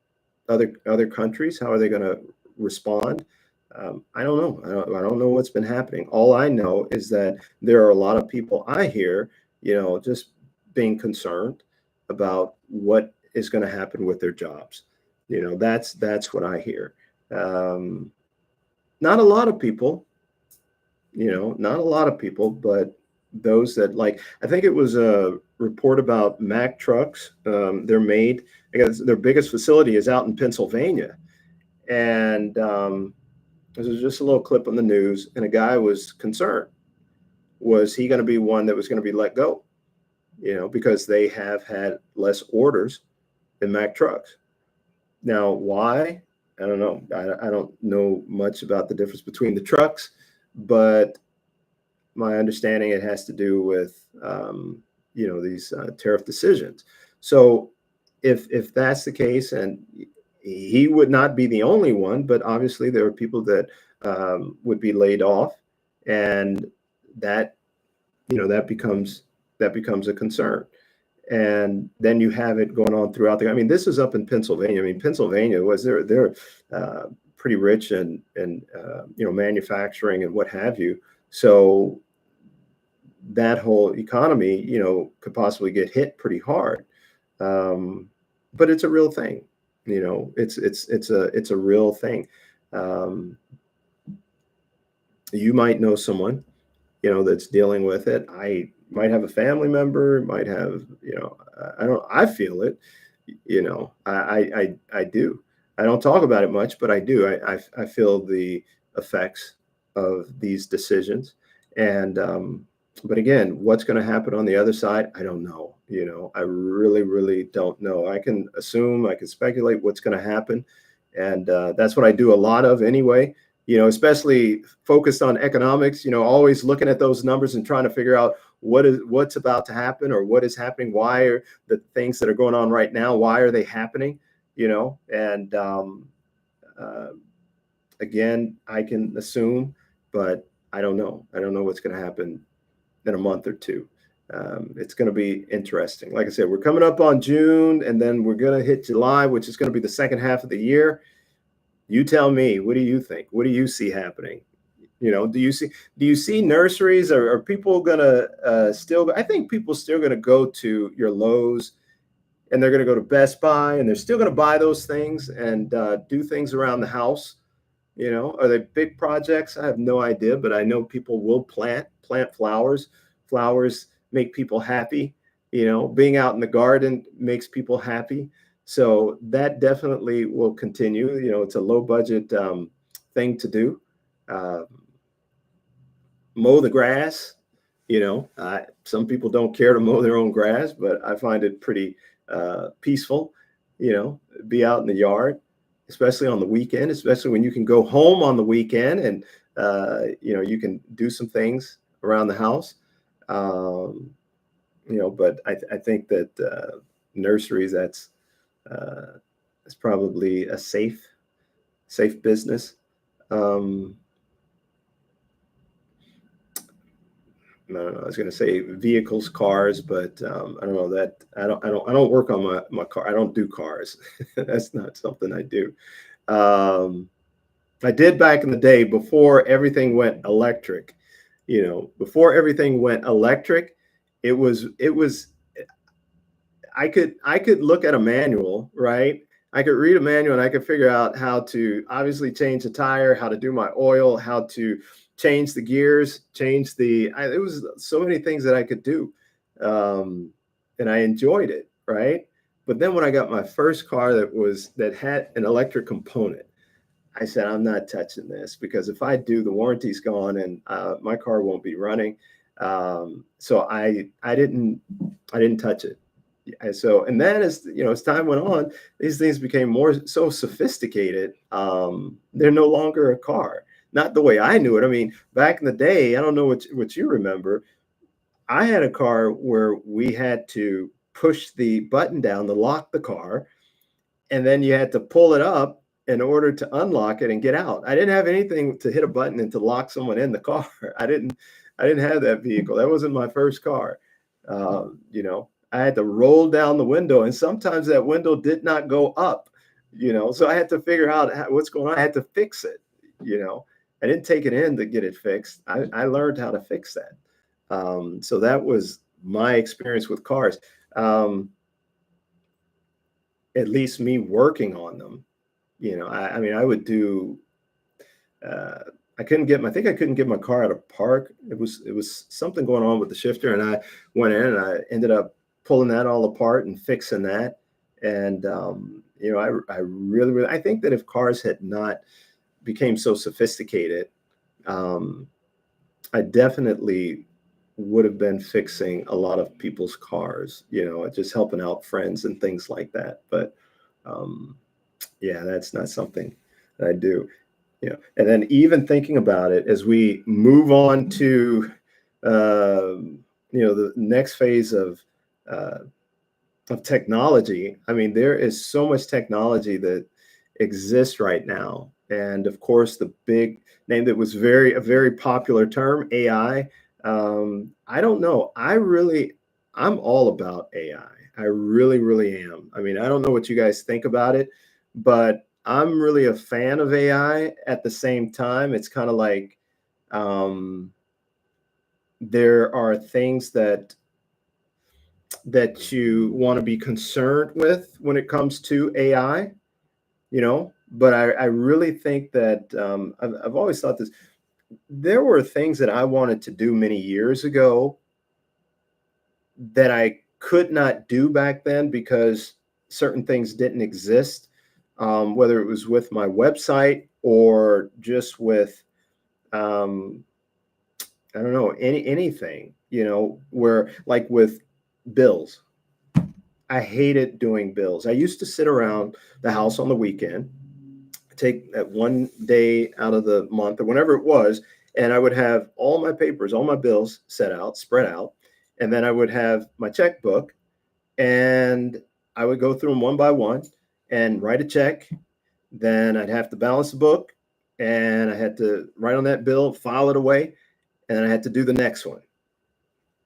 other countries, how are they going to respond? I don't know. I don't know what's been happening. All I know is that there are a lot of people I hear, just being concerned about what is going to happen with their jobs. That's what I hear. Not a lot of people, not a lot of people, but those that, like, I think it was a report about Mack trucks. They're made, I guess their biggest facility is out in Pennsylvania. And this was just a little clip on the news, and a guy was concerned. Was he going to be one that was going to be let go? Because they have had less orders in Mack trucks. Now, why? I don't know. I don't know much about the difference between the trucks, but my understanding, it has to do with these tariff decisions. So if that's the case, and he would not be the only one, but obviously there are people that would be laid off, and that that becomes a concern. And then you have it going on throughout I mean, this is up in Pennsylvania. I mean, Pennsylvania was they're pretty rich in manufacturing and what have you. So that whole economy, could possibly get hit pretty hard. But it's a real thing. It's a real thing. You might know someone, that's dealing with it. I might have a family member, might have, I don't, I feel it, I do. I don't talk about it much, but I do. I feel the effects of these decisions. And, but again, what's going to happen on the other side? I don't know. I really, really don't know. I can assume, I can speculate what's going to happen. And that's what I do a lot of anyway, especially focused on economics, always looking at those numbers and trying to figure out what's about to happen or what is happening. Why are the things that are going on right now, why are they happening? And uh, again, I can assume, but I don't know. I don't know what's going to happen in a month or two. It's going to be interesting. Like I said, we're coming up on June, and then we're going to hit July, which is going to be the second half of the year. You tell me, what do you think? What do you see happening? Do you see nurseries? Are people gonna still? I think people still gonna go to your Lowe's, and they're gonna go to Best Buy, and they're still gonna buy those things and do things around the house. Are they big projects? I have no idea, but I know people will plant flowers. Flowers make people happy. Being out in the garden makes people happy. So that definitely will continue. It's a low budget thing to do. Uh, Mow the grass. Some people don't care to mow their own grass, but I find it pretty peaceful. Be out in the yard, especially on the weekend, especially when you can go home on the weekend and you can do some things around the house. Um, but I think that nurseries, uh, that's probably a safe business. Um, No, I was going to say vehicles, cars, but I don't know that I don't work on my car. I don't do cars. That's not something I do. Um, I did back in the day before everything went electric. Before everything went electric, it was I could look at a manual, right? I could read a manual and I could figure out how to obviously change the tire, how to do my oil, how to change the gears, change it was so many things that I could do. Um, and I enjoyed it, right? But then when I got my first car that had an electric component, I said, I'm not touching this because if I do, the warranty's gone and my car won't be running. So I didn't touch it. And then as time went on, these things became more so sophisticated. They're no longer a car, not the way I knew it. I mean, back in the day, I don't know what you remember. I had a car where we had to push the button down to lock the car, and then you had to pull it up in order to unlock it and get out. I didn't have anything to hit a button and to lock someone in the car. I didn't have that vehicle. That wasn't my first car. I had to roll down the window, and sometimes that window did not go up. So I had to figure out what's going on. I had to fix it. I didn't take it in to get it fixed. I learned how to fix that. So that was my experience with cars. At least me working on them. I mean, I would do. Uh, I think I couldn't get my car out of park. It was something going on with the shifter, and I went in and I ended up pulling that all apart and fixing that. And I really, really, I think that if cars had not became so sophisticated, um, I definitely would have been fixing a lot of people's cars. Just helping out friends and things like that. But um, yeah, that's not something that I do. And then even thinking about it as we move on to the next phase uh, of technology. I mean, there is so much technology that exists right now, and of course, the big name that was a very popular term, AI. I don't know. I'm all about AI. I really, really am. I mean, I don't know what you guys think about it, but I'm really a fan of AI. At the same time, it's kind of like um, there are things that you want to be concerned with when it comes to AI. But I really think that I've always thought this. there were things that I wanted to do many years ago that I could not do back then because certain things didn't exist, whether it was with my website or just with, um, I don't know, anything, where like with bills. I hated doing bills. I used to sit around the house on the weekend, take that one day out of the month or whenever it was, and I would have all my papers, all my bills set out, spread out, and then I would have my checkbook, and I would go through them one by one and write a check. Then I'd have to balance the book, and I had to write on that bill, file it away, and then I had to do the next one.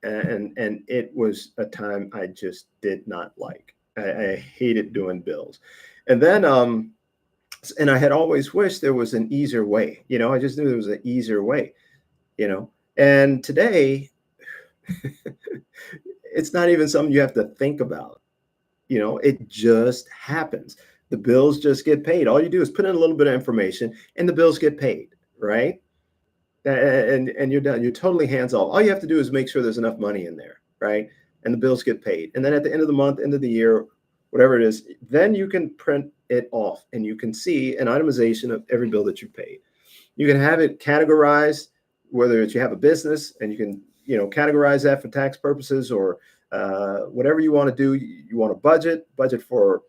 And it was a time I just did not like. I hated doing bills. And then and I had always wished there was an easier way. I just knew there was an easier way, you know. And today, it's not even something you have to think about. It just happens. The bills just get paid. All you do is put in a little bit of information and the bills get paid, right? And you're done. You're totally hands off. All you have to do is make sure there's enough money in there, right? And the bills get paid. And then at the end of the month, end of the year, whatever it is, then you can print it off and you can see an itemization of every bill that you paid. You can have it categorized, whether it's you have a business and you can, categorize that for tax purposes or whatever you want to do. You want to budget for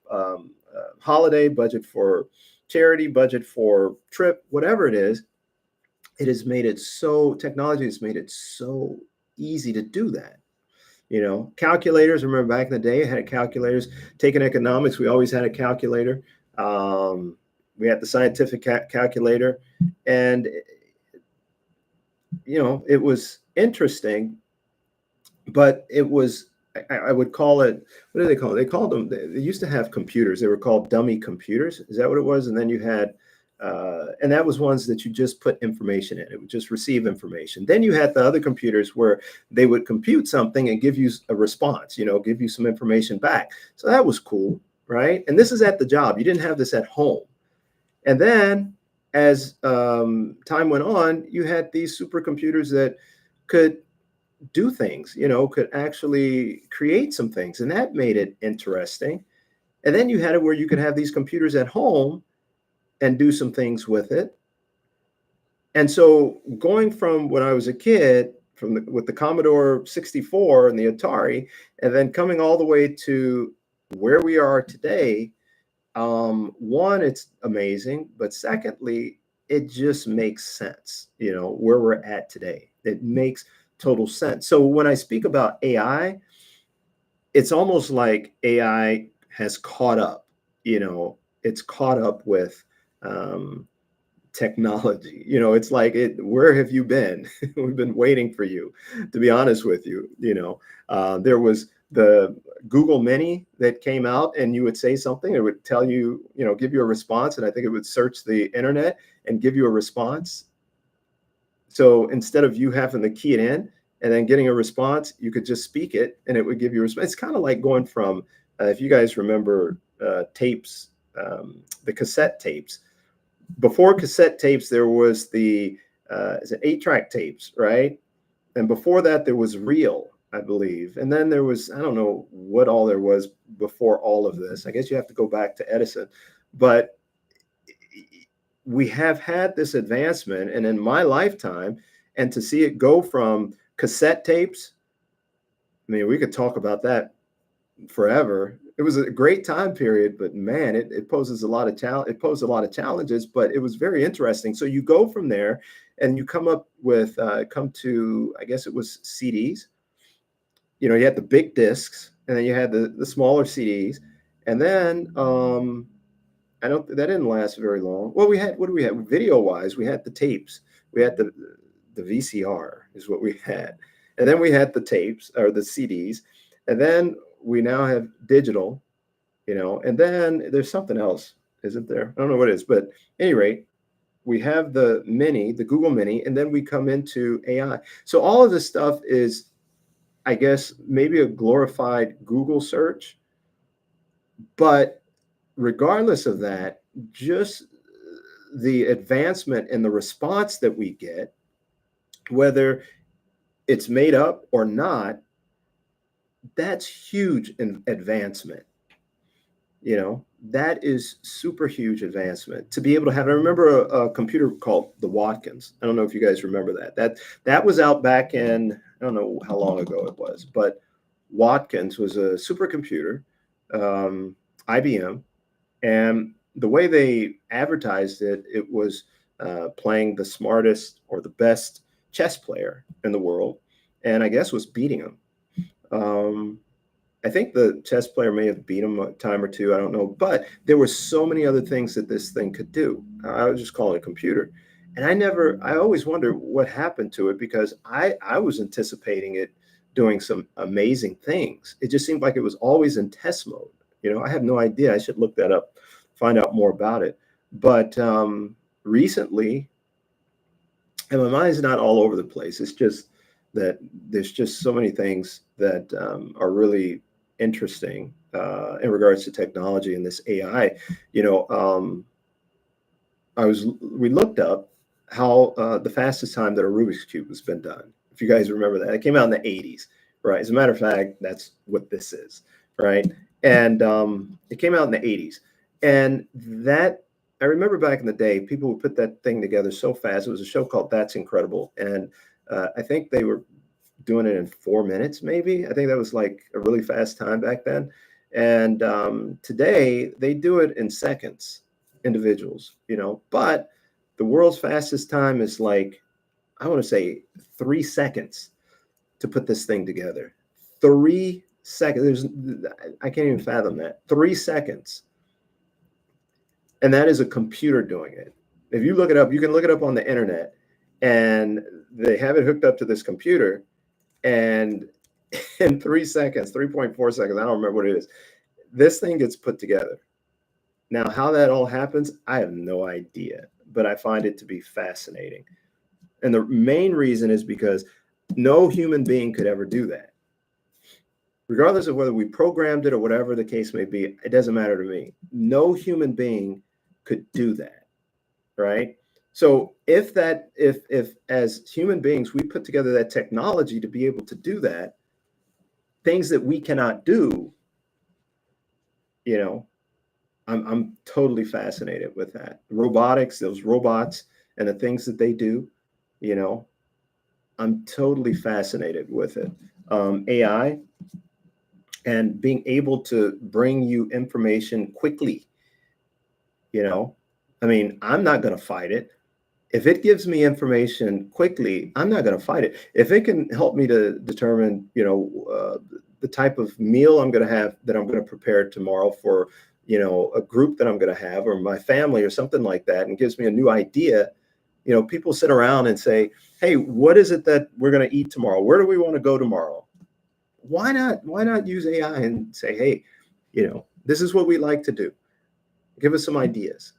holiday, budget for charity, budget for trip, whatever it is. It has made it so, technology has made it so easy to do that. Calculators, remember back in the day, I had calculators. Taking economics, we always had a calculator. We had the scientific calculator. And, it was interesting, but it was, I would call it, what do they call it? They called them, they used to have computers. They were called dummy computers. Is that what it was? And then you had, and that was ones that you just put information in. It would just receive information. Then you had the other computers where they would compute something and give you a response, give you some information back. So that was cool, right? And this is at the job. You didn't have this at home. And then as time went on, you had these supercomputers that could do things, could actually create some things. And that made it interesting. And then you had it where you could have these computers at home and do some things with it. And so going from when I was a kid, with the Commodore 64 and the Atari, and then coming all the way to where we are today, one, it's amazing, but secondly, it just makes sense, where we're at today. It makes total sense. So when I speak about AI, it's almost like AI has caught up, it's caught up with technology. It's like, where have you been? We've been waiting for you, to be honest with you. There was the Google Mini that came out, and you would say something, it would tell you, give you a response. And I think it would search the internet and give you a response. So instead of you having to key it in and then getting a response, you could just speak it and it would give you a response. It's kind of like going from, if you guys remember tapes, the cassette tapes. Before cassette tapes, there was the is it 8-track tapes, right? And before that, there was reel, I believe. And then there was, I don't know what all there was before all of this. I guess you have to go back to Edison. But we have had this advancement, and in my lifetime, and to see it go from cassette tapes, I mean, we could talk about that forever. It was a great time period, but man, it poses a lot of it posed a lot of challenges, but it was very interesting. So you go from there and you come up with come to, I guess it was CDs. You had the big discs, and then you had the smaller CDs, and then that didn't last very long. Well, what do we have video wise? We had the tapes. We had the VCR is what we had, and then we had the tapes or the CDs, and then we now have digital, and then there's something else, isn't there? I don't know what it is, but at any rate, we have the Google Mini, and then we come into AI. So all of this stuff is, I guess, maybe a glorified Google search, but regardless of that, just the advancement in the response that we get whether it's made up or not, that's huge in advancement. That is super huge advancement to be able to have. I remember a computer called the Watkins. I don't know if you guys remember that. That was out back in, I don't know how long ago it was, but Watkins was a supercomputer, IBM, and the way they advertised it, it was playing the smartest or the best chess player in the world, and I guess was beating him. Um, I think the chess player may have beat him a time or two. I don't know, but there were so many other things that this thing could do. I was just calling it a computer, and I always wonder what happened to it, because I was anticipating it doing some amazing things. It just seemed like it was always in test mode. I have no idea. I should look that up, find out more about it. But recently, and my mind's not all over the place. It's just that there's just so many things that are really interesting in regards to technology and this AI. You know, we looked up how the fastest time that a Rubik's cube has been done. If you guys remember that, it came out in the 80s, right? As a matter of fact, that's what this is, right? And it came out in the 80s, and that I remember back in the day, people would put that thing together so fast. It was a show called That's Incredible, and I think they were doing it in 4 minutes, maybe. I think that was like a really fast time back then. And today they do it in seconds, individuals, but the world's fastest time is like, I want to say 3 seconds to put this thing together. 3 seconds. I can't even fathom that. 3 seconds. And that is a computer doing it. If you look it up, you can look it up on the internet, and they have it hooked up to this computer, and in 3 seconds, 3.4 seconds, I don't remember what it is, this thing gets put together. Now, how that all happens, I have no idea, but I find it to be fascinating. And the main reason is because no human being could ever do that. Regardless of whether we programmed it or whatever the case may be, it doesn't matter to me. No human being could do that, right? So if as human beings we put together that technology to be able to do that, things that we cannot do, you know, I'm totally fascinated with that. Robotics, those robots and the things that they do, you know, I'm totally fascinated with it. AI and being able to bring you information quickly, I mean, I'm not going to fight it. If it gives me information quickly, I'm not going to fight it. If it can help me to determine, the type of meal I'm going to have, that I'm going to prepare tomorrow for, a group that I'm going to have, or my family, or something like that, and gives me a new idea, people sit around and say, hey, what is it that we're going to eat tomorrow? Where do we want to go tomorrow? Why not use AI and say, hey, this is what we like to do. Give us some ideas.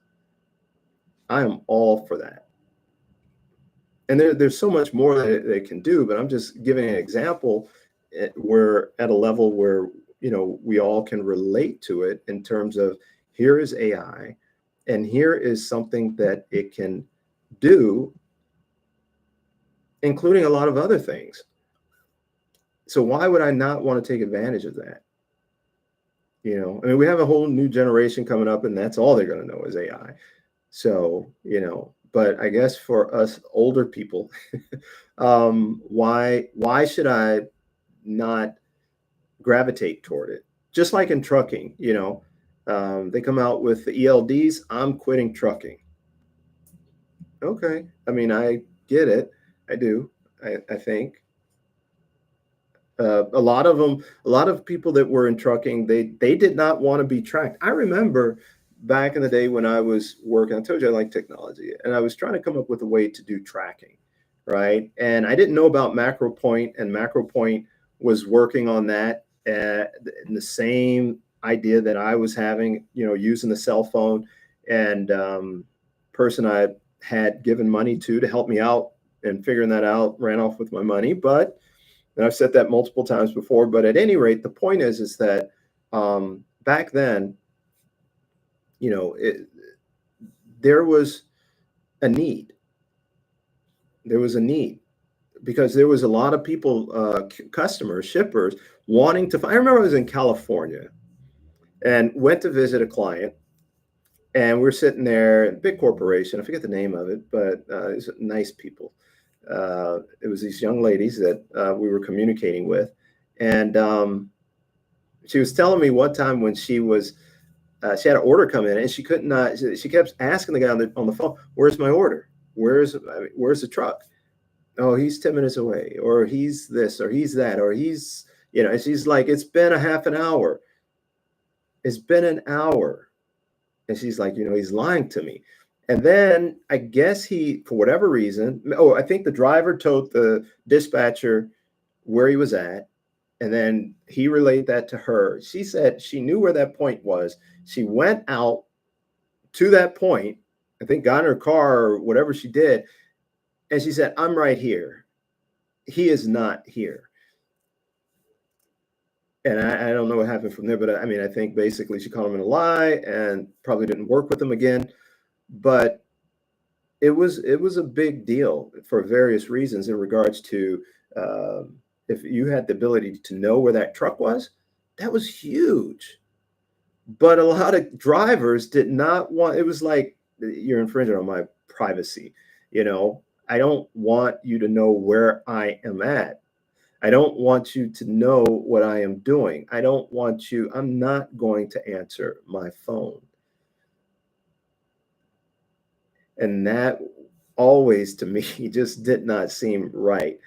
I am all for that. And there's so much more that it can do, but I'm just giving an example. We're at a level where we all can relate to it, in terms of, here is AI, and here is something that it can do, including a lot of other things. So why would I not want to take advantage of that? I mean, we have a whole new generation coming up, and that's all they're going to know is AI. So, but I guess for us older people, why should I not gravitate toward it? Just like in trucking, they come out with the ELDs. I'm quitting trucking. Okay, I mean, I get it. I do. I think a lot of them, a lot of people that were in trucking, they did not want to be tracked. I remember back in the day when I was working, I told you I like technology, and I was trying to come up with a way to do tracking, right? And I didn't know about MacroPoint, and MacroPoint was working on that, in the same idea that I was having, using the cell phone. And person I had given money to help me out and figuring that out ran off with my money. But, and I've said that multiple times before, but at any rate, the point is that back then, there was a need. There was a need. because there was a lot of people, customers, shippers wanting to. I remember I was in California and went to visit a client, and we're sitting there, big corporation. I forget the name of it, but it's nice people. It was these young ladies that we were communicating with, and she was telling me one time when she had an order come in and she couldn't. She kept asking the guy on the phone, "Where's my order? Where's the truck? Oh, he's 10 minutes away, or he's this, or he's that, or he's And she's like, it's been a half an hour. It's been an hour. And she's like, he's lying to me. And then I guess he, for whatever reason, I think the driver told the dispatcher where he was at. And then he relayed that to her. She said she knew where that point was. She went out to that point, I think got in her car or whatever she did. And she said, I'm right here. He is not here. And I don't know what happened from there, but I mean, I think basically she called him in a lie and probably didn't work with him again. But it was a big deal for various reasons in regards to if you had the ability to know where that truck was, that was huge. But a lot of drivers did not want. It was like, you're infringing on my privacy. I don't want you to know where I am at. I don't want you to know what I am doing. I'm not going to answer my phone. And that always, to me, just did not seem right,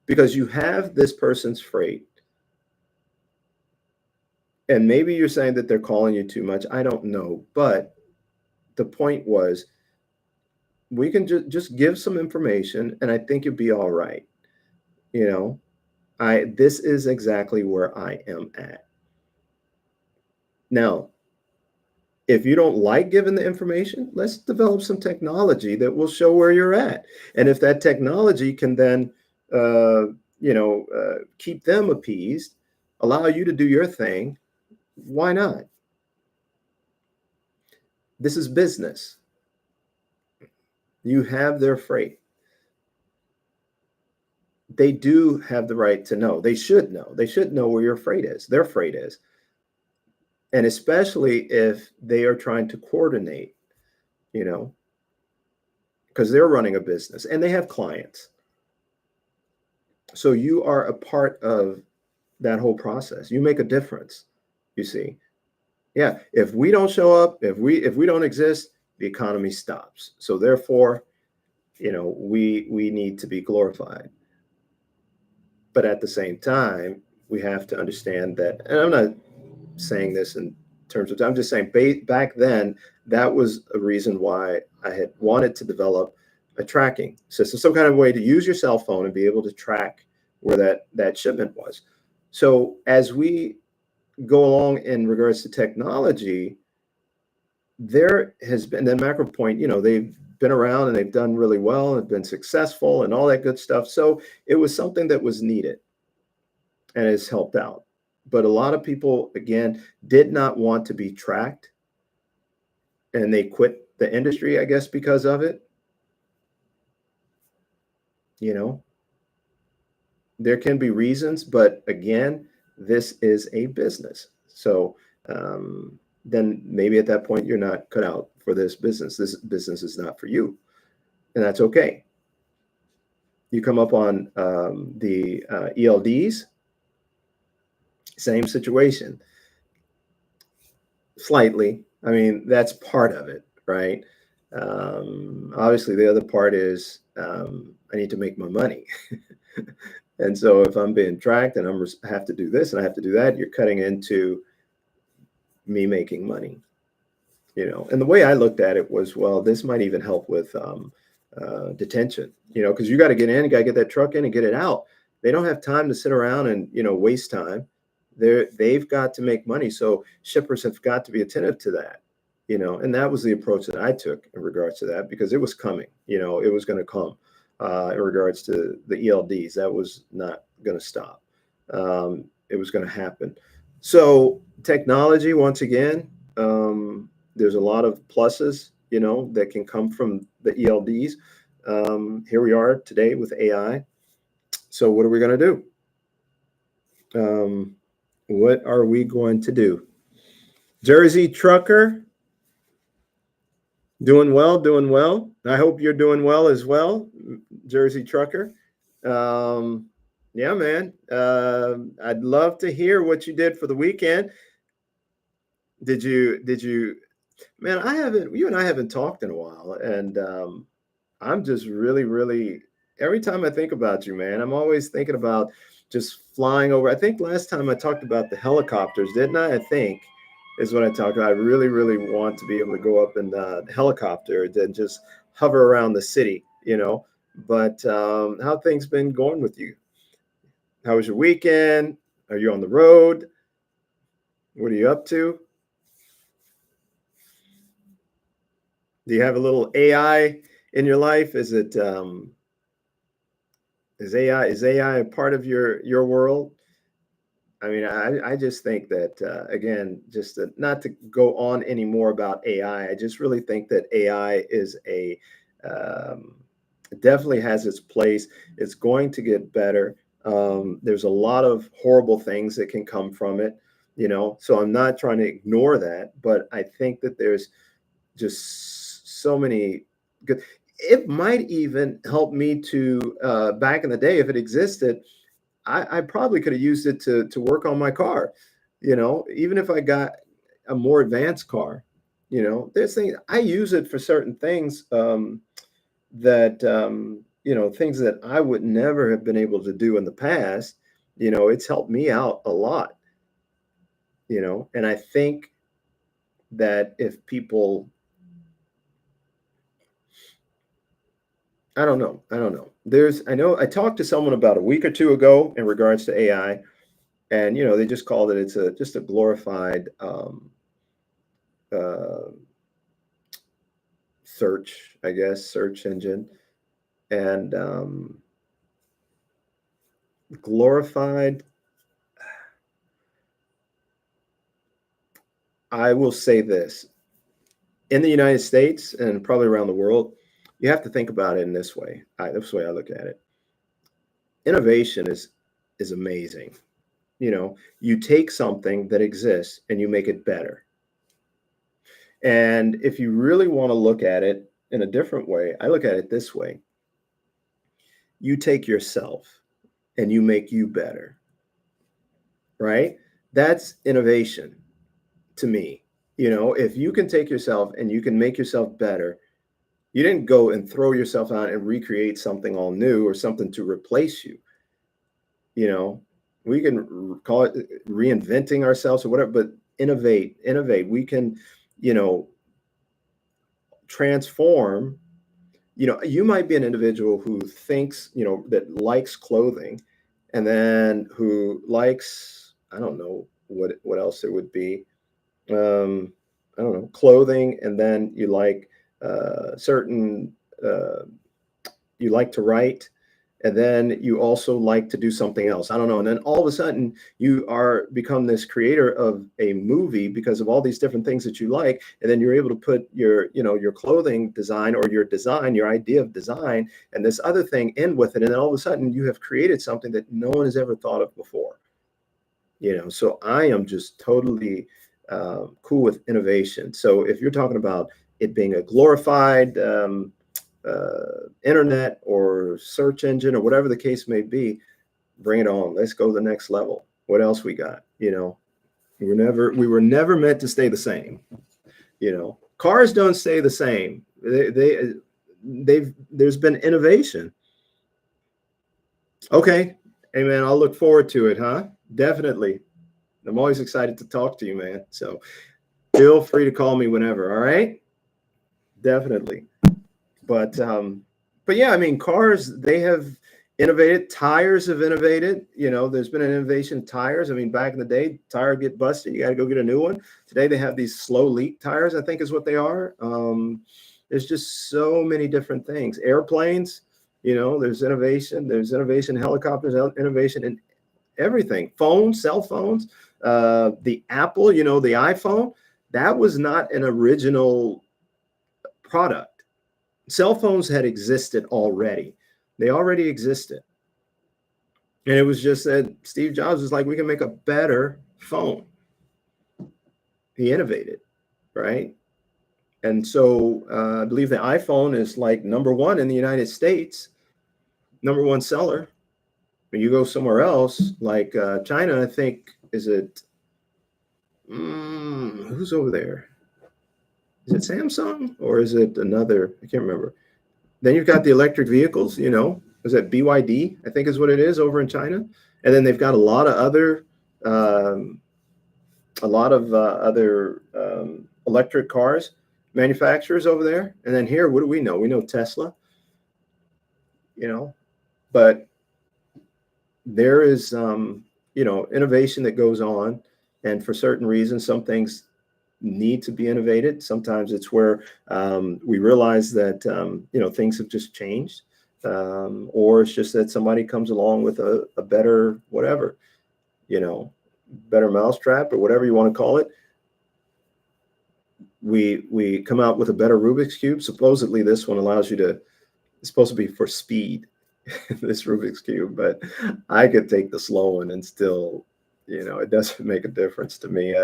because you have this person's freight. And maybe you're saying that they're calling you too much. I don't know. But the point was, we can just give some information and I think you'll be all right. This is exactly where I am at. Now, if you don't like giving the information, let's develop some technology that will show where you're at. And if that technology can then, keep them appeased, allow you to do your thing, why not? This is business. You have their freight. They do have the right to know. They should know. They should know where your freight is, their freight is. And especially if they are trying to coordinate, because they're running a business and they have clients. So you are a part of that whole process. You make a difference, you see. Yeah, if we don't show up, if we don't exist, the economy stops. So therefore, we need to be glorified. But at the same time, we have to understand that, and I'm not saying this in terms of, I'm just saying back then, that was a reason why I had wanted to develop a tracking system, some kind of way to use your cell phone and be able to track where that shipment was. So as we go along in regards to technology, there has been the macro point, they've been around and they've done really well and been successful and all that good stuff. So it was something that was needed and has helped out. But a lot of people, again, did not want to be tracked, and they quit the industry, I guess, because of it. There can be reasons, but again, this is a business. So then maybe at that point, you're not cut out for this business. This business is not for you, and that's okay. You come up on the ELDs, same situation. Slightly. I mean, that's part of it, right? Obviously, the other part is I need to make my money. And so if I'm being tracked and I have to do this and I have to do that, you're cutting into me making money. And the way I looked at it was, well, this might even help with detention, because you got to get in, you got to get that truck in and get it out. They don't have time to sit around and, waste time. They've got to make money. So shippers have got to be attentive to that, and that was the approach that I took in regards to that, because it was coming, it was going to come in regards to the ELDs. That was not going to stop. It was going to happen. So technology, once again, there's a lot of pluses, that can come from the ELDs. Here we are today with AI. So what are we going to do? What are we going to do? Jersey Trucker, doing well, doing well. I hope you're doing well as well, Jersey Trucker. Um, yeah, man. I'd love to hear what you did for the weekend. Did you, man, you and I haven't talked in a while. And I'm just really, really, every time I think about you, man, I'm always thinking about just flying over. I think last time I talked about the helicopters, didn't I? I think is what I talked about. I really, really want to be able to go up in the helicopter and just hover around the city, you know. But how things been going with you? How was your weekend? Are you on the road? What are you up to? Do you have a little AI in your life? Is AI a part of your world? I mean, I just think that again, just not to go on any more about AI. I just really think that AI is um, definitely has its place. It's going to get better. There's a lot of horrible things that can come from it, you know. So I'm not trying to ignore that, but I think that there's just so many good. It might even help me to back in the day if it existed. I probably could have used it to work on my car, you know, even if I got a more advanced car, you know, there's things I use it for certain things that you know, things that I would never have been able to do in the past. You know, it's helped me out a lot, you know, and I think that if people, I don't know. I know I talked to someone about a week or two ago in regards to AI, and you know, they just called it it's a just a glorified uh, search, I guess, search engine, and glorified. I will say this: in the United States and probably around the world, you have to think about it in this way. This way I look at it. Innovation is amazing. You know, you take something that exists and you make it better. And if you really want to look at it in a different way, I look at it this way: you take yourself and you make you better, right? That's innovation to me. You know, if you can take yourself and you can make yourself better, you didn't go and throw yourself out and recreate something all new or something to replace you. You know, we can call it reinventing ourselves or whatever, but innovate, innovate. We can, you know, transform. You know, you might be an individual who thinks, you know, that likes clothing and then who likes, I don't know what else it would be. um, I don't know, clothing, and then you like certain, uh, you like to write, and then you also like to do something else. I don't know. And then all of a sudden you are become this creator of a movie because of all these different things that you like. And then you're able to put your, you know, your clothing design or your design, your idea of design and this other thing in with it. And then all of a sudden you have created something that no one has ever thought of before. You know, so I am just totally cool with innovation. So if you're talking about it being a glorified internet or search engine or whatever the case may be, bring it on. Let's go to the next level. What else we got? You know, we were never meant to stay the same. You know, cars don't stay the same. There's been innovation. Okay, hey man, I'll look forward to it, huh? Definitely. I'm always excited to talk to you, man. So feel free to call me whenever. All right. Definitely. But yeah, I mean, cars, they have innovated. Tires have innovated. You know, there's been an innovation in tires. I mean, back in the day, tire get busted, you got to go get a new one. Today they have these slow leak tires, I think is what they are. There's just so many different things. Airplanes, you know, there's innovation. There's innovation, helicopters, innovation in everything. Phones, cell phones, the Apple, you know, the iPhone, that was not an original product. Cell phones had existed already. They already existed. And it was just that Steve Jobs was like, we can make a better phone. He innovated, right? And so I believe the iPhone is like number one in the United States, number one seller. When you go somewhere else, like China, I think, is it, who's over there? Is it Samsung or is it another? I can't remember. Then you've got the electric vehicles, is it BYD? I think is what it is over in China. And then they've got a lot of other, um, electric cars manufacturers over there. And then here, what do we know? We know Tesla, you know, but there is, innovation that goes on. And for certain reasons, some things need to be innovated. Sometimes it's where we realize that, things have just changed. Or it's just that somebody comes along with a better, whatever, you know, better mousetrap or whatever you want to call it. We come out with a better Rubik's Cube. Supposedly this one allows you to, it's supposed to be for speed, this Rubik's Cube, but I could take the slow one and still, it doesn't make a difference to me.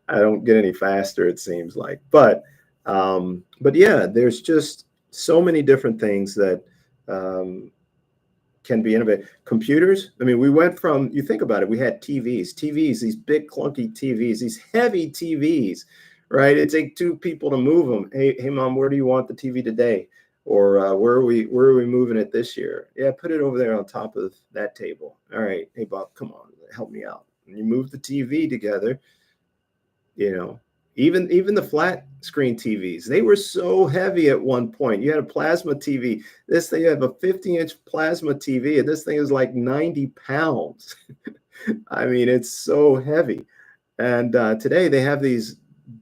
I don't get any faster, it seems like. But yeah, there's just so many different things that can be innovative. Computers, I mean, we went from, you think about it, we had TVs, these big clunky TVs, these heavy TVs, right? It takes two people to move them. Hey, mom, where do you want the TV today? Or where are we moving it this year? Yeah, put it over there on top of that table. All right, hey Bob, come on, help me out. And you move the TV together, you know. Even the flat screen TVs, they were so heavy at one point. You had a plasma TV. This thing, you have a 50-inch plasma TV, and this thing is like 90 pounds. I mean, it's so heavy. And today they have these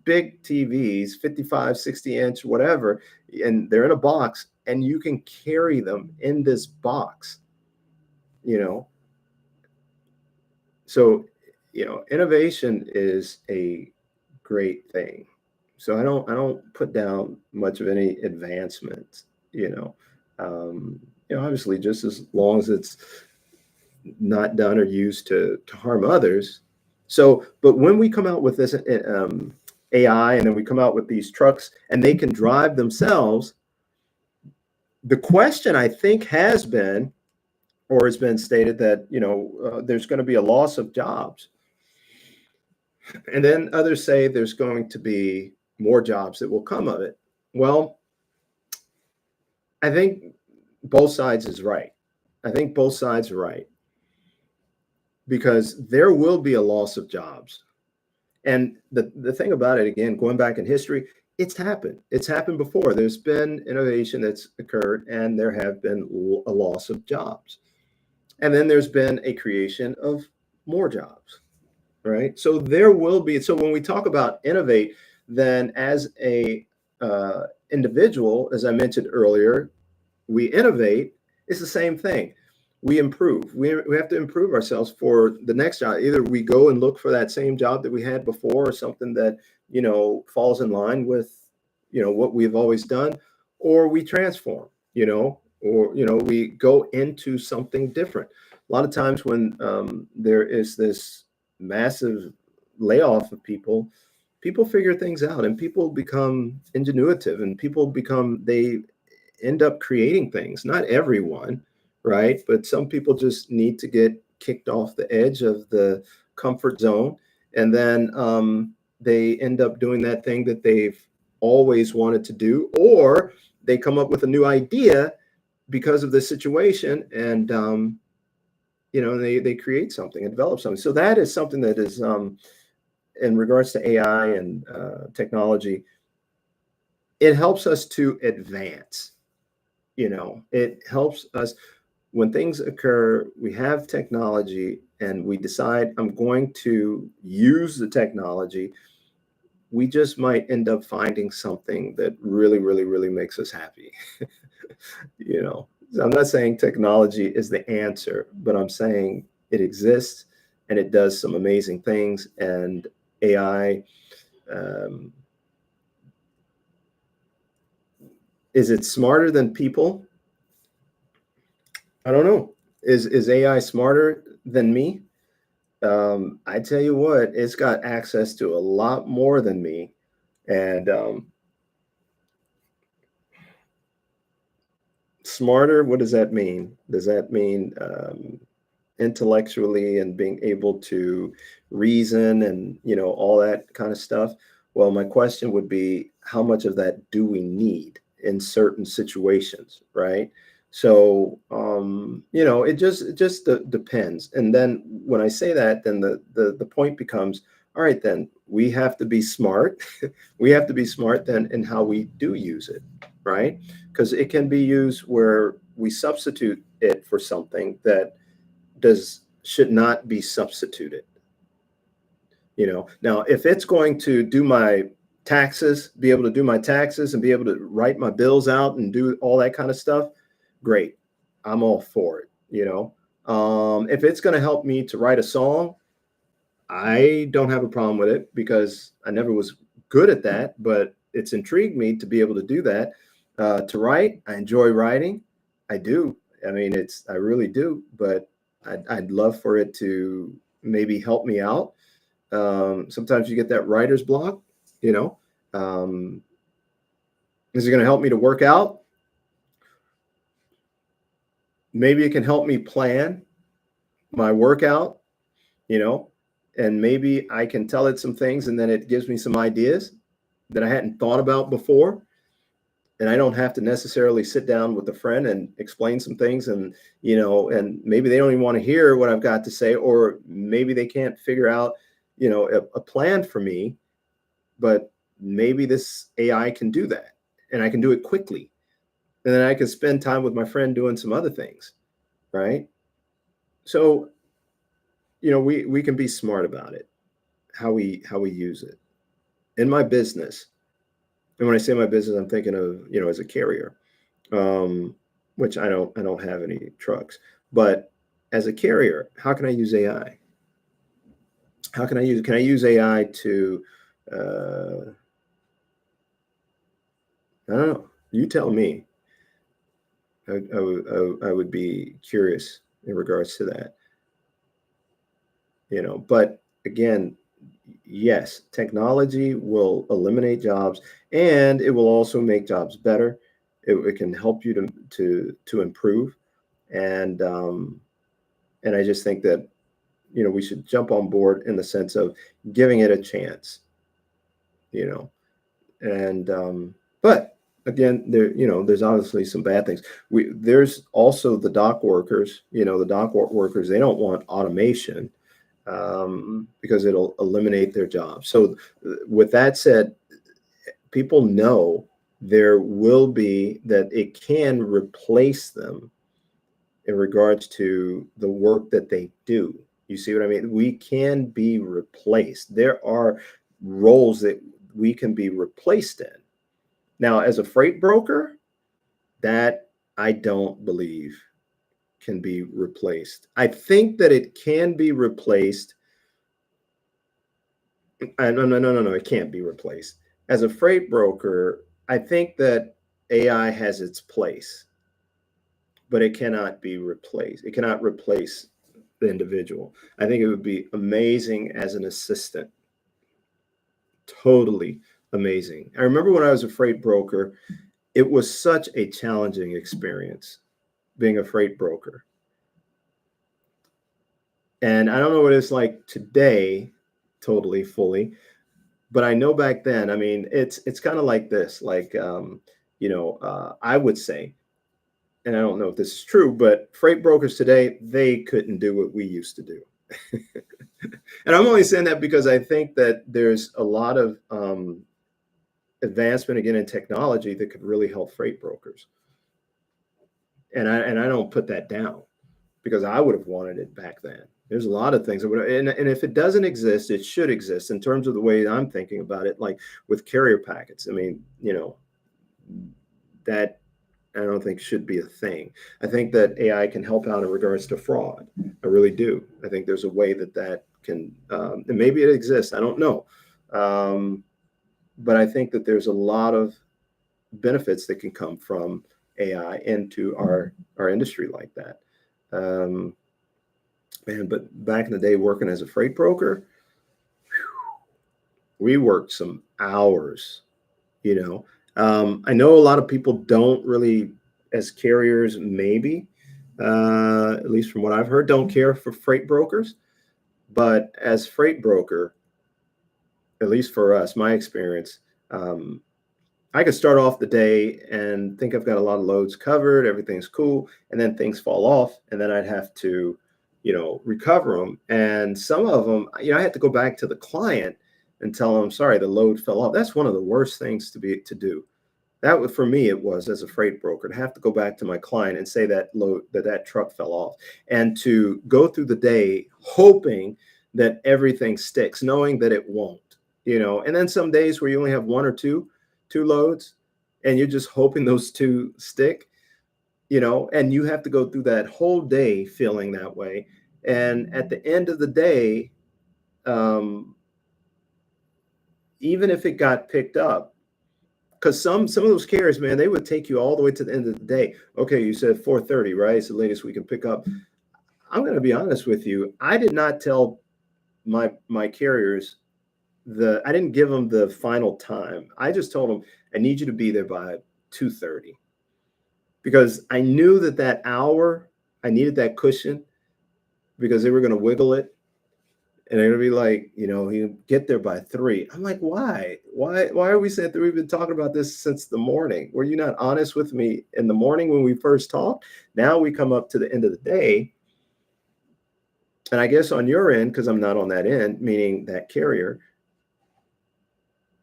big TVs, 55, 60-inch, whatever, and they're in a box, and you can carry them in this box, you know. So, innovation is a great thing. So I don't put down much of any advancement, you know. Obviously just as long as it's not done or used to harm others. So, but when we come out with this AI, and then we come out with these trucks and they can drive themselves, the question I think has been, or has been stated, that there's going to be a loss of jobs. And then others say there's going to be more jobs that will come of it. Well, I think both sides is right. I think both sides are right, because there will be a loss of jobs. And the thing about it, again, going back in history, it's happened. It's happened before. There's been innovation that's occurred, and there have been a loss of jobs. And then there's been a creation of more jobs, right? So there will be. So when we talk about innovate, then as a individual, as I mentioned earlier, we innovate. It's the same thing. We improve. We have to improve ourselves for the next job. Either we go and look for that same job that we had before, or something that falls in line with what we've always done, or we transform. Or we go into something different. A lot of times when there is this massive layoff of people figure things out, and people become ingenuitive, and they end up creating things. Not everyone, right? But some people just need to get kicked off the edge of the comfort zone, and then they end up doing that thing that they've always wanted to do, or they come up with a new idea because of the situation, and they create something and develop something. So that is something that is in regards to AI and technology. It helps us to advance. It helps us when things occur. We have technology and we decide, I'm going to use the technology. We just might end up finding something that really, really, really makes us happy. So I'm not saying technology is the answer, but I'm saying it exists and it does some amazing things. And AI, is it smarter than people? I don't know. Is AI smarter than me? I tell you what, it's got access to a lot more than me. And smarter, what does that mean? Does that mean intellectually and being able to reason and all that kind of stuff? Well, my question would be, how much of that do we need in certain situations, right? So it just depends. And then when I say that, then the point becomes, all right, then we have to be smart. We have to be smart then in how we do use it, right? Because it can be used where we substitute it for something that does should not be substituted. Now if it's going to do my taxes, be able to do my taxes and be able to write my bills out and do all that kind of stuff, great. I'm all for it. If it's going to help me to write a song, I don't have a problem with it because I never was good at that, but it's intrigued me to be able to do that. To write, I enjoy writing. I do. I mean, I really do, but I'd love for it to maybe help me out. Sometimes you get that writer's block, you know. Um, is it going to help me to work out? Maybe it can help me plan my workout, you know, and maybe I can tell it some things and then it gives me some ideas that I hadn't thought about before. And I don't have to necessarily sit down with a friend and explain some things and maybe they don't even want to hear what I've got to say, or maybe they can't figure out, a plan for me, but maybe this AI can do that and I can do it quickly. And then I can spend time with my friend doing some other things, right? So, we can be smart about it, how we use it. In my business, and when I say my business, I'm thinking of, as a carrier, um, which I don't have any trucks, but as a carrier, how can I use AI? Can I use AI to, I don't know, you tell me. I would be curious in regards to that, but again, yes, technology will eliminate jobs and it will also make jobs better. It can help you to improve. And um, and I just think that we should jump on board in the sense of giving it a chance, you know. And but again, there's obviously some bad things. There's also the dock workers. The workers, they don't want automation because it'll eliminate their jobs. So, with that said, people know there will be that it can replace them in regards to the work that they do. You see what I mean? We can be replaced. There are roles that we can be replaced in. Now, as a freight broker, that I don't believe can be replaced. I think that it can be replaced. No, it can't be replaced. As a freight broker, I think that AI has its place, but it cannot be replaced. It cannot replace the individual. I think it would be amazing as an assistant. Totally amazing. I remember when I was a freight broker, it was such a challenging experience being a freight broker. And I don't know what it's like today, totally fully, but I know back then, I mean, it's kind of like this, like I would say, and I don't know if this is true, but freight brokers today, they couldn't do what we used to do. And I'm only saying that because I think that there's a lot of advancement again in technology that could really help freight brokers. And I don't put that down because I would have wanted it back then. There's a lot of things that would, and if it doesn't exist, it should exist in terms of the way I'm thinking about it, like with carrier packets. I mean, that I don't think should be a thing. I think that AI can help out in regards to fraud. I really do. I think there's a way that can, and maybe it exists. I don't know. Um, but I think that there's a lot of benefits that can come from AI into our industry like that. Um, Man, but back in the day, working as a freight broker, we worked some hours, you know. I know a lot of people don't really, as carriers, maybe, at least from what I've heard, don't care for freight brokers. But as freight broker, at least for us, my experience, um, I could start off the day and think I've got a lot of loads covered, everything's cool, and then things fall off, and then I'd have to, recover them. And some of them, I had to go back to the client and tell them, sorry, the load fell off. That's one of the worst things to do. That was, for me, it was as a freight broker to have to go back to my client and say that truck fell off, and to go through the day hoping that everything sticks, knowing that it won't, And then some days where you only have one or two loads, and you're just hoping those two stick, and you have to go through that whole day feeling that way. And at the end of the day, um, even if it got picked up, because some of those carriers, man, they would take you all the way to the end of the day. Okay, you said 4:30, right? It's the latest we can pick up. I'm going to be honest with you. I did not tell my carriers I didn't give them the final time. I just told them I need you to be there by 2:30, because I knew that hour I needed that cushion, because they were going to wiggle it. And they're gonna be like, you get there by 3. I'm like, why? Why are we saying 3? We've been talking about this since the morning. Were you not honest with me in the morning when we first talked? Now we come up to the end of the day. And I guess on your end, because I'm not on that end, meaning that carrier,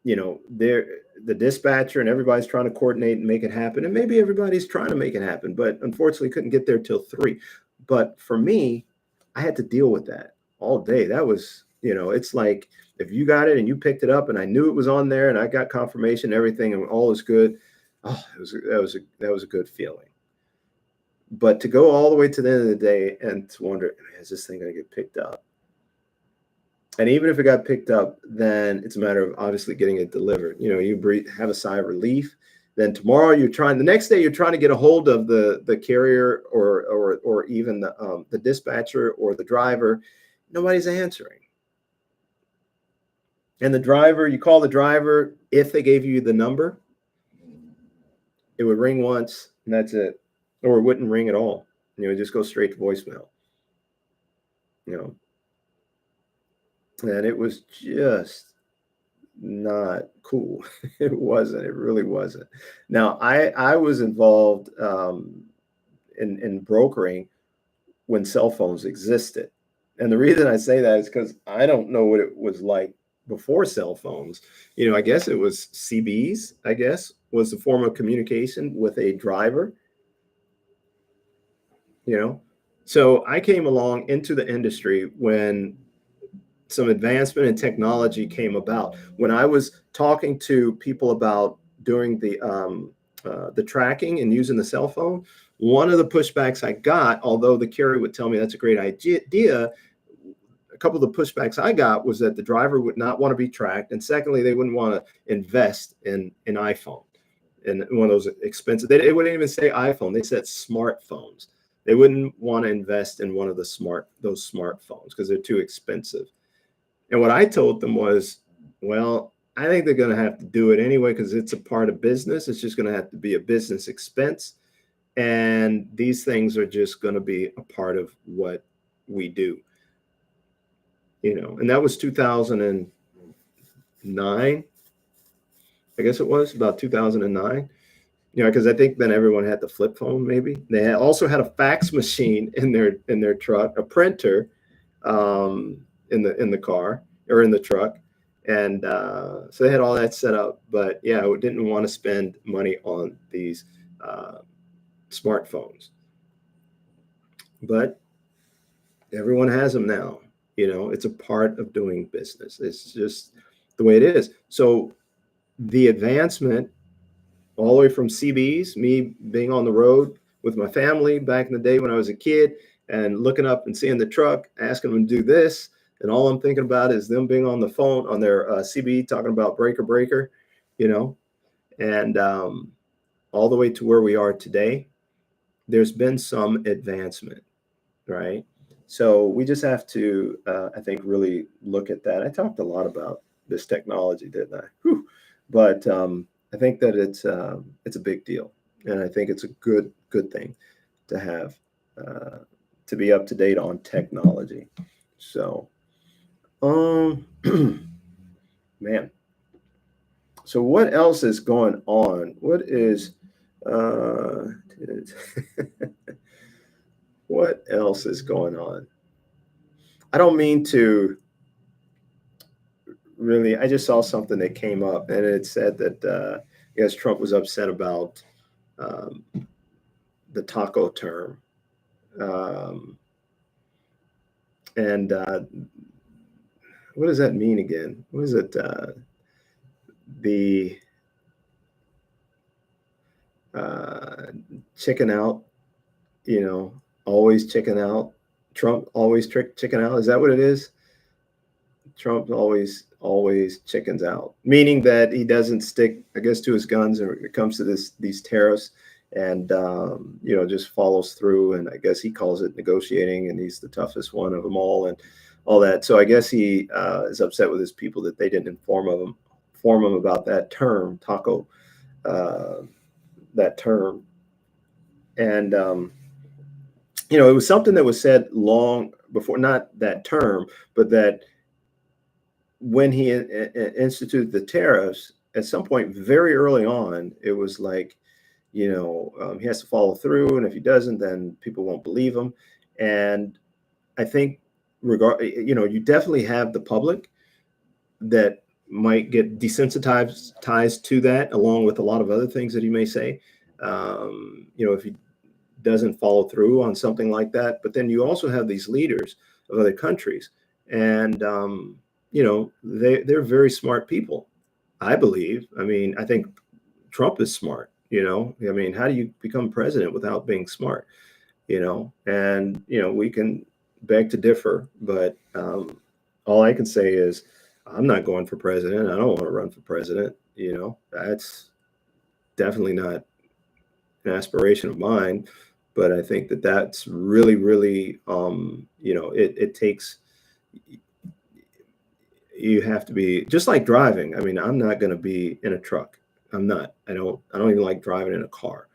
they're the dispatcher and everybody's trying to coordinate and make it happen. And maybe everybody's trying to make it happen, but unfortunately couldn't get there till 3. But for me, I had to deal with that all day. That was, it's like if you got it and you picked it up and I knew it was on there and I got confirmation, everything and all is good. Oh, that was a good feeling. But to go all the way to the end of the day and to wonder, is this thing going to get picked up? And even if it got picked up, then it's a matter of obviously getting it delivered. You breathe, have a sigh of relief. Then tomorrow the next day you're trying to get a hold of the carrier or even the dispatcher or the driver. Nobody's answering. And you call the driver, if they gave you the number, it would ring once and that's it. Or it wouldn't ring at all. Just go straight to voicemail. And it was just not cool. It wasn't. It really wasn't. Now, I was involved in brokering when cell phones existed. And the reason I say that is because I don't know what it was like before cell phones. I guess it was CBs, I guess, was the form of communication with a driver. So I came along into the industry when some advancement in technology came about. When I was talking to people about doing the tracking and using the cell phone, one of the pushbacks I got, although the carrier would tell me that's a great idea, a couple of the pushbacks I got was that the driver would not want to be tracked, and secondly, they wouldn't want to invest in an iPhone, in one of those expensive. They wouldn't even say iPhone; they said smartphones. They wouldn't want to invest in one of those smartphones because they're too expensive. And what I told them was, well, I think they're going to have to do it anyway because it's a part of business. It's just going to have to be a business expense. And these things are just going to be a part of what we do. And that was 2009. I guess it was about 2009. Because I think then everyone had the flip phone. Maybe they also had a fax machine in their truck, a printer, in the car or in the truck, and so they had all that set up. But yeah, I didn't want to spend money on these smartphones. But everyone has them now. It's a part of doing business. It's just the way it is. So the advancement, all the way from CBs, me being on the road with my family back in the day when I was a kid, and looking up and seeing the truck, asking them to do this, and all I'm thinking about is them being on the phone on their CB talking about breaker, and all the way to where we are today. There's been some advancement. right? So we just have to, I think, really look at that. I talked a lot about this technology, didn't I? Whew. But I think that it's a big deal, and I think it's a good thing to have, uh, to be up to date on technology. So, um, man. So what else is going on? What is uh, what else is going on? I don't mean to really. I just saw something that came up, and it said that I guess Trump was upset about um, the taco term, um, and what does that mean again? What is it? The uh, chicken out, always chicken out. Trump always chicken out. Is that what it is? Trump always chickens out, meaning that he doesn't stick, I guess, to his guns when it comes to these tariffs, and just follows through. And I guess he calls it negotiating, and he's the toughest one of them all, and all that. So I guess he is upset with his people that they didn't inform him about that term, taco, uh, that term, and it was something that was said long before, not that term, but that when he instituted the tariffs, at some point very early on, it was like, he has to follow through, and if he doesn't, then people won't believe him. And I think, you definitely have the public that might get desensitized to that, along with a lot of other things that he may say. If he doesn't follow through on something like that. But then you also have these leaders of other countries, and they're very smart people, I believe. I mean, I think Trump is smart. I mean, how do you become president without being smart? And we can beg to differ, but all I can say is I'm not going for president. I don't want to run for president. That's definitely not an aspiration of mine. But I think that that's really, really, it takes, you have to be just like driving. I mean, I'm not going to be in a truck. I'm not. I don't even like driving in a car.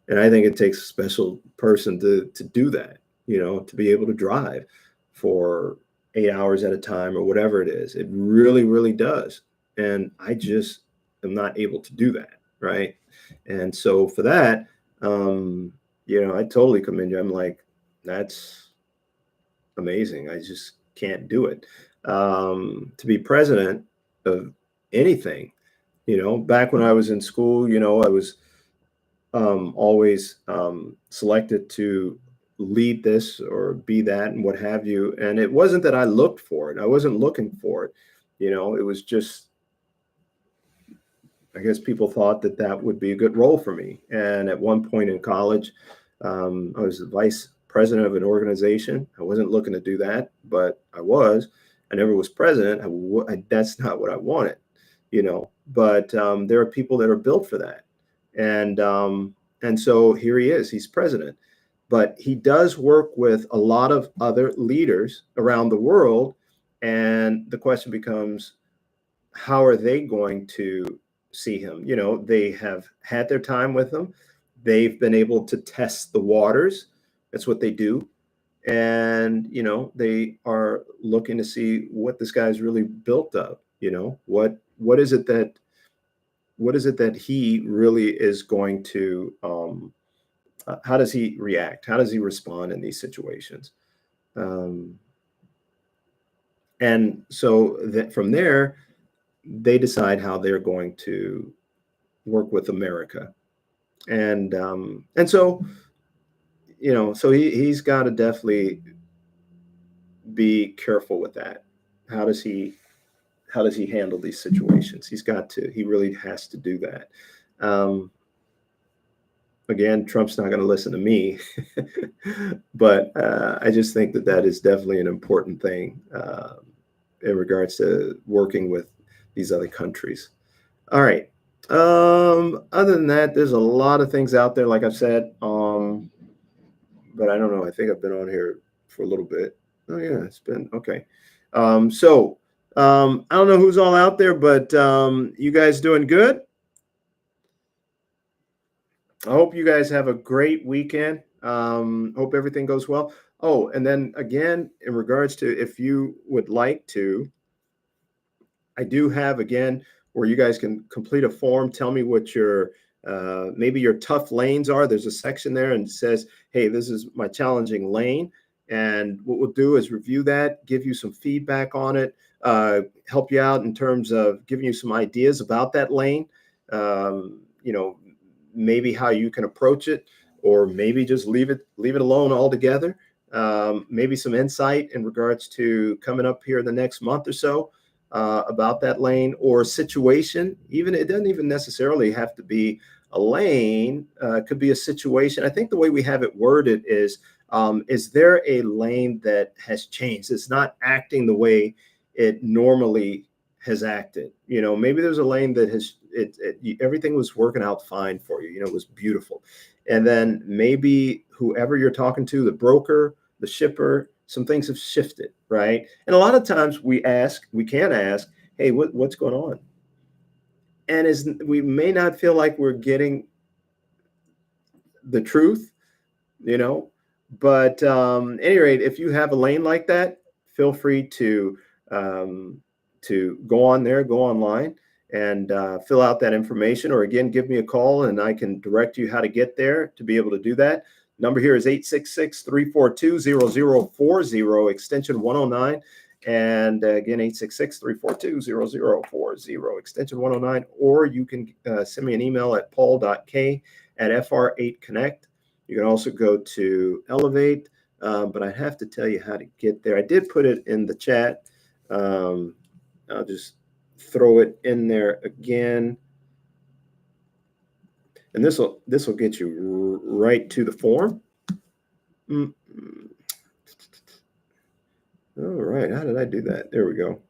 And I think it takes a special person to do that. To be able to drive for 8 hours at a time or whatever it is. It really, really does. And I just am not able to do that, right? And so for that, I totally commend you. I'm like, that's amazing. I just can't do it. To be president of anything, back when I was in school, I was always selected to lead this or be that and what have you. And it wasn't that I looked for it. I wasn't looking for it. It was just, I guess people thought that that would be a good role for me. And at one point in college, I was the vice president of an organization. I wasn't looking to do that, but I was. I never was president. That's not what I wanted, But there are people that are built for that, and so here he is. He's president, but he does work with a lot of other leaders around the world, and the question becomes, how are they going to see him? They have had their time with him. They've been able to test the waters. That's what they do. And, they are looking to see what this guy's really built of. What is it that he really is going to, how does he react? How does he respond in these situations? Um, and so that from there, they decide how they're going to work with America. And so, so he's got to definitely be careful with that. How does he handle these situations? He really has to do that. Um, Again, Trump's not going to listen to me, but I just think that that is definitely an important thing in regards to working with these other countries. All right. Other than that, there's a lot of things out there, like I've said. But I don't know. I think I've been on here for a little bit. Oh yeah, it's been okay. I don't know who's all out there, but you guys doing good? I hope you guys have a great weekend. Hope everything goes well. Oh, and then again, in regards to if you would like to, I do have again where you guys can complete a form. Tell me what your maybe your tough lanes are. There's a section there and it says, "Hey, this is my challenging lane." And what we'll do is review that, give you some feedback on it, help you out in terms of giving you some ideas about that lane. You know, maybe how you can approach it, or maybe just leave it alone altogether. Maybe some insight in regards to coming up here in the next month or so about that lane or situation. Even it doesn't even necessarily have to be a lane. It could be a situation. I think the way we have it worded is there a lane that has changed? It's not acting the way it normally has acted. You know, maybe there's a lane that has everything was working out fine for you. You know, it was beautiful, and then maybe whoever you're talking to, the broker, the shipper, some things have shifted, right? And a lot of times we can ask, hey, what's going on? And as we may not feel like we're getting the truth, you know, but at any rate, if you have a lane like that, feel free um, to go on there, go online and fill out that information, or again, give me a call and I can direct you how to get there to be able to do that. Number here is 866-342-0040, extension 109. And again, 866-342-0040, extension 109. Or you can send me an email at paul.k@fr8connect. You can also go to Elevate, but I have to tell you how to get there. I did put it in the chat. I'll just throw it in there again. And this will get you right to the form. All right, how did I do that? There we go.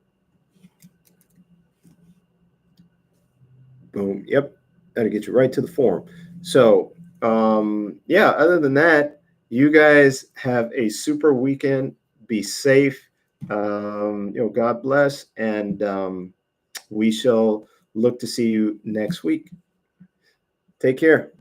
Boom. Yep, that'll get you right to the form. So, yeah, other than that, you guys have a super weekend. Be safe. You know, God bless. And we shall look to see you next week. Take care.